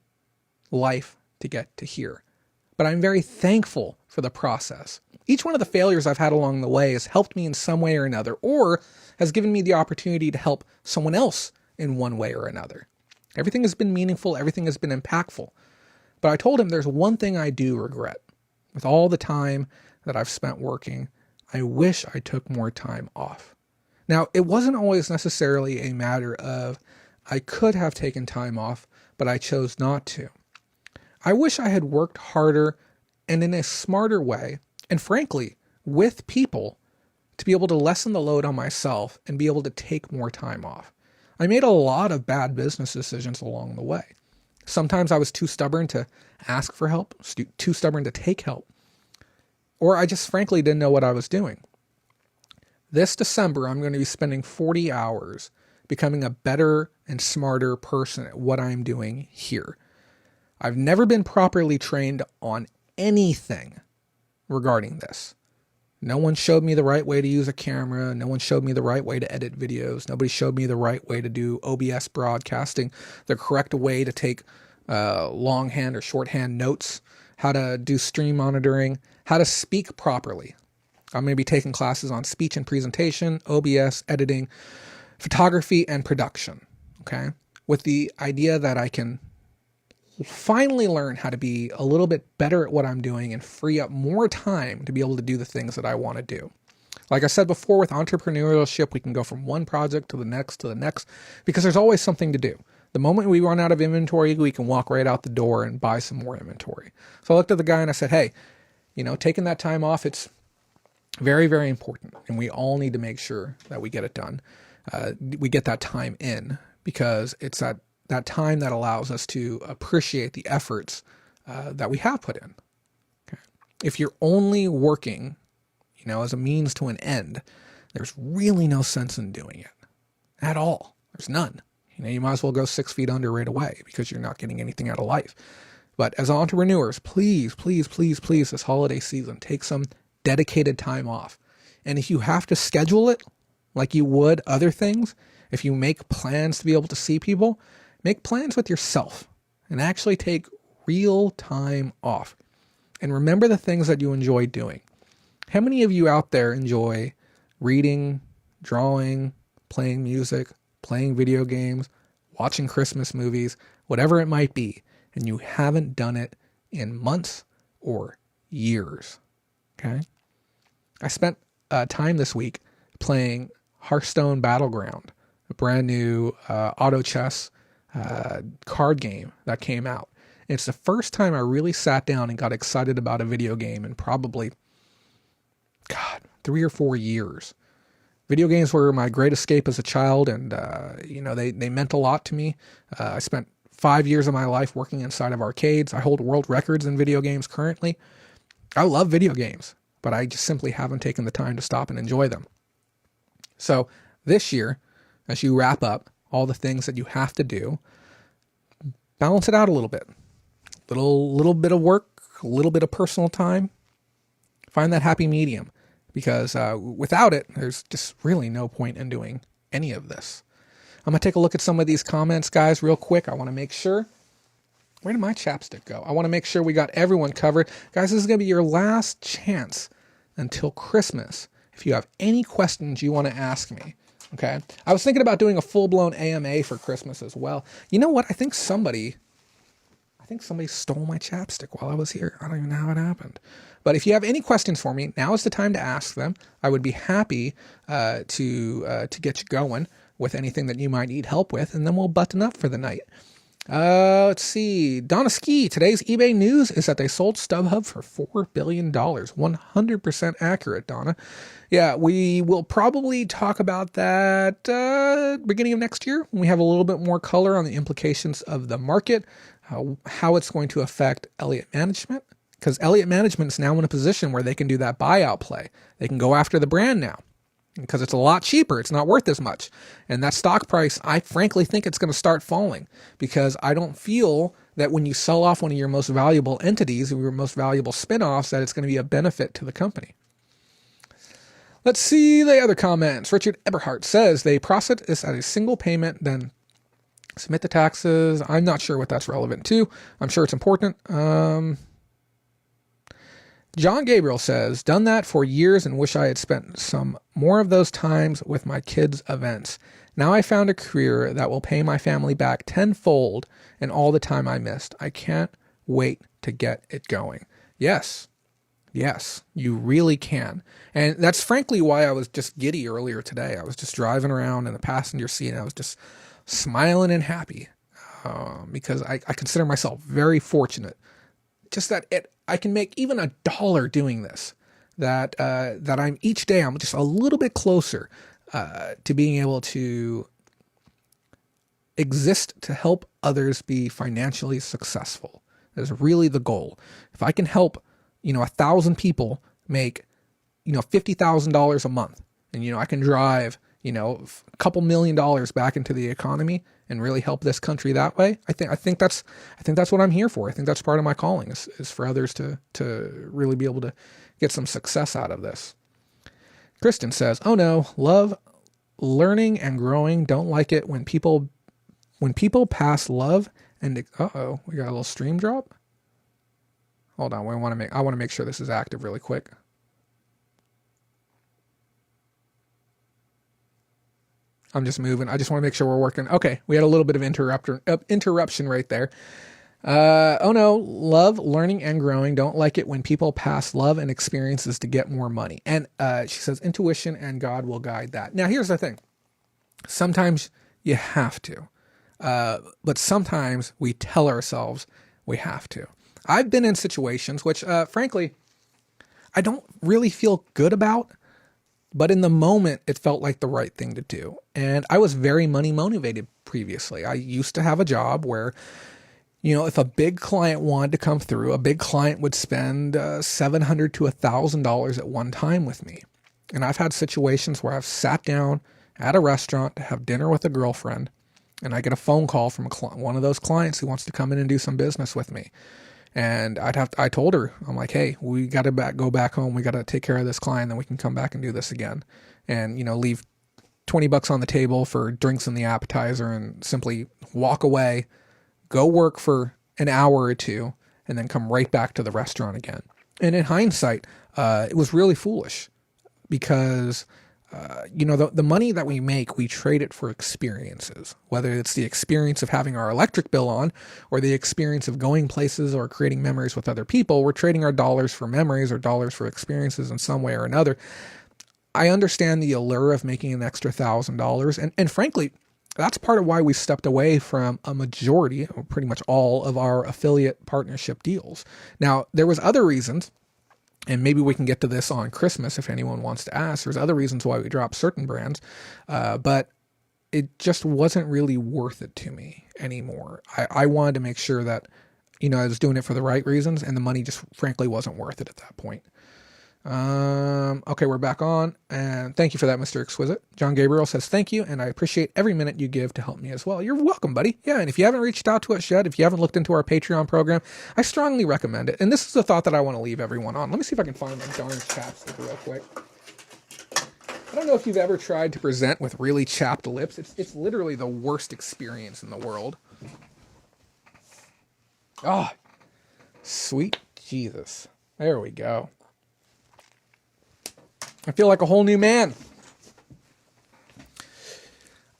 life to get to here, but I'm very thankful for the process. Each one of the failures I've had along the way has helped me in some way or another, or has given me the opportunity to help someone else in one way or another. Everything has been meaningful. Everything has been impactful. But I told him there's one thing I do regret. With all the time that I've spent working, I wish I took more time off. Now, it wasn't always necessarily a matter of I could have taken time off, but I chose not to. I wish I had worked harder and in a smarter way, and frankly, with people, to be able to lessen the load on myself and be able to take more time off. I made a lot of bad business decisions along the way. Sometimes I was too stubborn to ask for help, too stubborn to take help, or I just frankly didn't know what I was doing. This December, I'm going to be spending 40 hours becoming a better and smarter person at what I'm doing here. I've never been properly trained on anything regarding this. No one showed me the right way to use a camera. No one showed me the right way to edit videos. Nobody showed me the right way to do OBS broadcasting, the correct way to take longhand or shorthand notes, how to do stream monitoring, how to speak properly. I'm going to be taking classes on speech and presentation, OBS, editing, photography, and production, okay? With the idea that I can finally learn how to be a little bit better at what I'm doing and free up more time to be able to do the things that I want to do. Like I said before, with entrepreneurship, we can go from one project to the next, because there's always something to do. The moment we run out of inventory, we can walk right out the door and buy some more inventory. So I looked at the guy and I said, hey, taking that time off, it's very, very important. And we all need to make sure that we get it done. We get that time in, because it's that time that allows us to appreciate the efforts that we have put in. Okay. If you're only working, as a means to an end, there's really no sense in doing it at all. There's none. You might as well go 6 feet under right away, because you're not getting anything out of life. But as entrepreneurs, please, please, please, please, this holiday season, take some dedicated time off. And if you have to schedule it like you would other things, if you make plans to be able to see people, make plans with yourself and actually take real time off. And remember the things that you enjoy doing. How many of you out there enjoy reading, drawing, playing music, playing video games, watching Christmas movies, whatever it might be, and you haven't done it in months or years? Okay? I spent time this week playing Hearthstone Battleground, a brand new auto chess card game that came out. It's the first time I really sat down and got excited about a video game in probably, 3 or 4 years. Video games were my great escape as a child, and they meant a lot to me. I spent 5 years of my life working inside of arcades. I hold world records in video games currently. I love video games, but I just simply haven't taken the time to stop and enjoy them. So this year, as you wrap up all the things that you have to do, balance it out a little bit. Little bit of work, a little bit of personal time. Find that happy medium, because without it, there's just really no point in doing any of this. I'm going to take a look at some of these comments, guys, real quick. I want to make sure. Where did my chapstick go? I want to make sure we got everyone covered. Guys, this is going to be your last chance until Christmas. If you have any questions you want to ask me, okay? I was thinking about doing a full-blown AMA for Christmas as well. You know what? I think somebody stole my chapstick while I was here. I don't even know how it happened. But if you have any questions for me, now is the time to ask them. I would be happy to get you going with anything that you might need help with, and then we'll button up for the night. Let's see. Donna Ski, today's eBay news is that they sold StubHub for $4 billion. 100% accurate, Donna. Yeah, we will probably talk about that beginning of next year when we have a little bit more color on the implications of the market, how it's going to affect Elliott Management, because Elliott Management is now in a position where they can do that buyout play. They can go after the brand now, because it's a lot cheaper. It's not worth as much. And that stock price, I frankly think it's going to start falling, because I don't feel that when you sell off one of your most valuable entities, or your most valuable spinoffs, that it's going to be a benefit to the company. Let's see the other comments. Richard Eberhardt says they process this as a single payment, then submit the taxes. I'm not sure what that's relevant to. I'm sure it's important. John Gabriel says, done that for years and wish I had spent some more of those times with my kids' events. Now I found a career that will pay my family back tenfold and all the time I missed. I can't wait to get it going. Yes, you really can. And that's frankly why I was just giddy earlier today. I was just driving around in the passenger seat and I was just smiling and happy because I consider myself very fortunate. Just that I can make even $1 doing this. That I'm each day I'm just a little bit closer to being able to exist to help others be financially successful. That's really the goal. If I can help, 1,000 people make, $50,000 a month, and I can drive, a couple $1 million back into the economy and really help this country that way. I think that's what I'm here for. I think that's part of my calling is for others to really be able to get some success out of this. Kristen says, "Oh no, love, learning and growing. Don't like it when people pass love and we got a little stream drop. Hold on, I want to make sure this is active really quick." I'm just moving. I just want to make sure we're working. Okay, we had a little bit of interruption right there. Oh no, love, learning, and growing. Don't like it when people pass love and experiences to get more money. And she says, intuition and God will guide that. Now, here's the thing. Sometimes you have to. But sometimes we tell ourselves we have to. I've been in situations which, frankly, I don't really feel good about. But in the moment, it felt like the right thing to do. And I was very money motivated previously. I used to have a job where, if a big client wanted to come through, a big client would spend $700 to $1,000 at one time with me. And I've had situations where I've sat down at a restaurant to have dinner with a girlfriend, and I get a phone call from one of those clients who wants to come in and do some business with me. And I told her, I'm like, hey, we got to go back home. We got to take care of this client, then we can come back and do this again. And, leave $20 on the table for drinks and the appetizer and simply walk away, go work for an hour or two, and then come right back to the restaurant again. And in hindsight, it was really foolish because, the money that we make, we trade it for experiences, whether it's the experience of having our electric bill on or the experience of going places or creating memories with other people. We're trading our dollars for memories or dollars for experiences in some way or another. I understand the allure of making an extra $1,000. And frankly, that's part of why we stepped away from a majority, or pretty much all of our affiliate partnership deals. Now, there was other reasons. And maybe we can get to this on Christmas if anyone wants to ask. There's other reasons why we dropped certain brands, but it just wasn't really worth it to me anymore. I wanted to make sure that, I was doing it for the right reasons, and the money just frankly wasn't worth it at that point. Okay, we're back on, and thank you for that, Mr. Exquisite. John Gabriel says, thank you, and I appreciate every minute you give to help me as well. You're welcome, buddy. Yeah, and if you haven't reached out to us yet, if you haven't looked into our Patreon program, I strongly recommend it. And this is a thought that I want to leave everyone on. Let me see if I can find my darn chapstick real quick. I don't know if you've ever tried to present with really chapped lips. It's literally the worst experience in the world. Oh, sweet Jesus. There we go. I feel like a whole new man.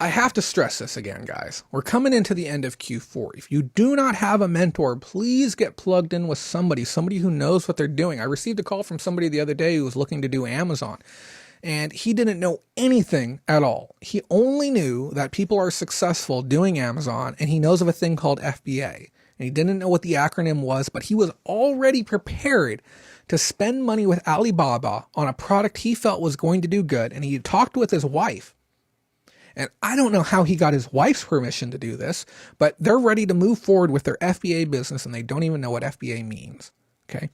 I have to stress this again, guys. We're coming into the end of Q4. If you do not have a mentor, please get plugged in with somebody who knows what they're doing. I received a call from somebody the other day who was looking to do Amazon, and he didn't know anything at all. He only knew that people are successful doing Amazon, and he knows of a thing called FBA. And he didn't know what the acronym was, but he was already prepared to spend money with Alibaba on a product he felt was going to do good. And he talked with his wife. And I don't know how he got his wife's permission to do this, but they're ready to move forward with their FBA business and they don't even know what FBA means. Okay.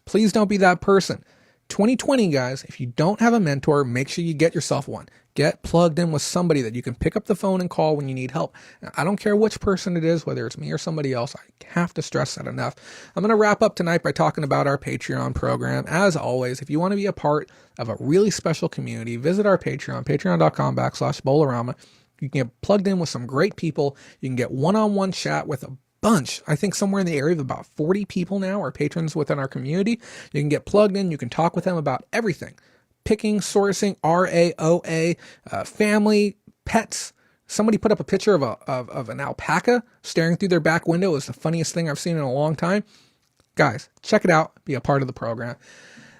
Please don't be that person. 2020, guys, if you don't have a mentor, make sure you get yourself one. Get plugged in with somebody that you can pick up the phone and call when you need help. Now, I don't care which person it is, whether it's me or somebody else. I have to stress that enough. I'm going to wrap up tonight by talking about our Patreon program. As always, if you want to be a part of a really special community, visit our Patreon, patreon.com/Bolo RAMA. You can get plugged in with some great people. You can get one-on-one chat with a bunch. I think somewhere in the area of about 40 people now are patrons within our community. You can get plugged in. You can talk with them about everything. Picking, sourcing, RAOA, family, pets. Somebody put up a picture of an alpaca staring through their back window. It was the funniest thing I've seen in a long time. Guys, check it out. Be a part of the program.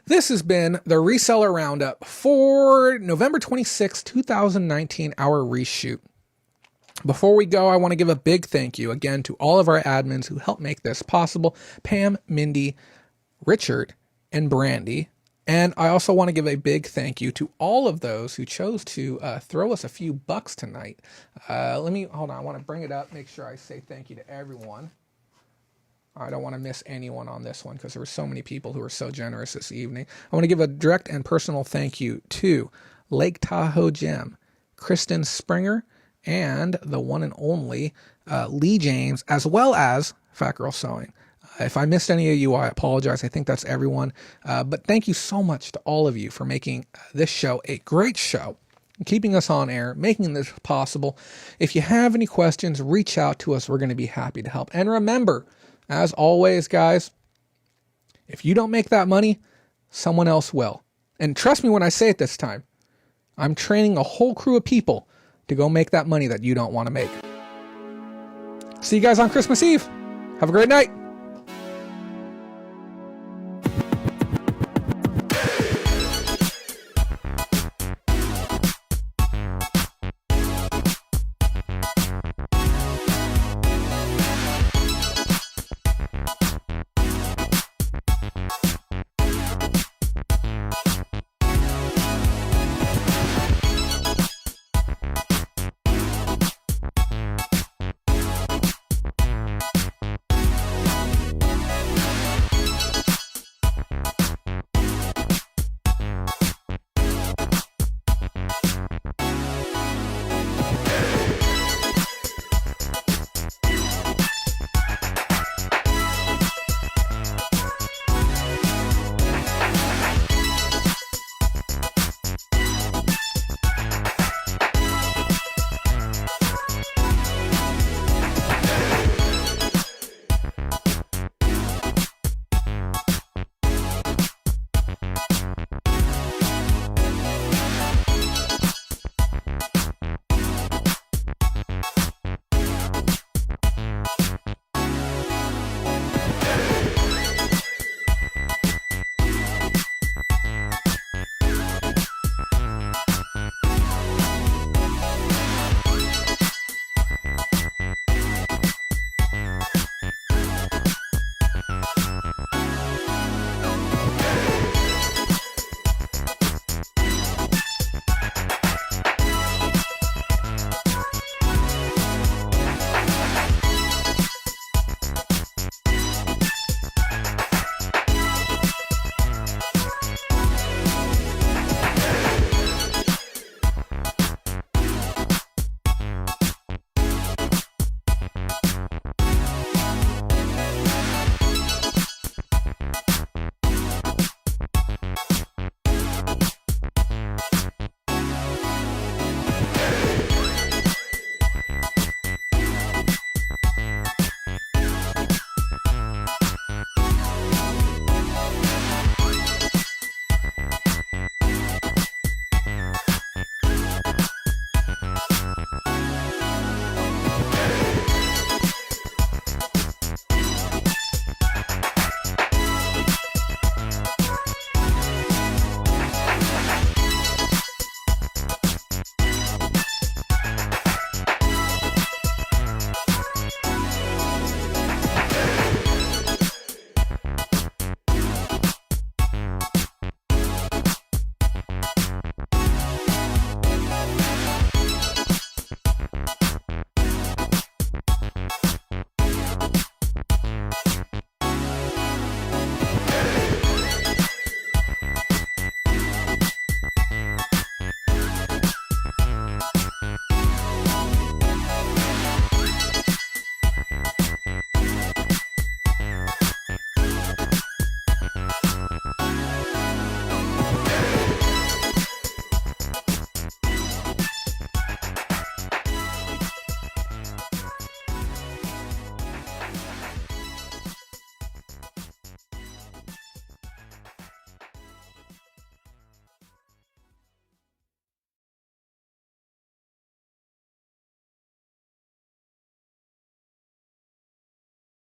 This has been the Reseller Roundup for November 26, 2019, our reshoot. Before we go, I want to give a big thank you again to all of our admins who helped make this possible. Pam, Mindy, Richard, and Brandy. And I also want to give a big thank you to all of those who chose to throw us a few bucks tonight. Hold on. I want to bring it up, make sure I say thank you to everyone. I don't want to miss anyone on this one because there were so many people who were so generous this evening. I want to give a direct and personal thank you to Lake Tahoe Jim, Kristen Springer, and the one and only Lee James, as well as Fat Girl Sewing. If I missed any of you, I apologize. I think that's everyone. But thank you so much to all of you for making this show a great show, keeping us on air, making this possible. If you have any questions, reach out to us. We're going to be happy to help. And remember, as always, guys, if you don't make that money, someone else will. And trust me when I say it this time, I'm training a whole crew of people to go make that money that you don't want to make. See you guys on Christmas Eve. Have a great night.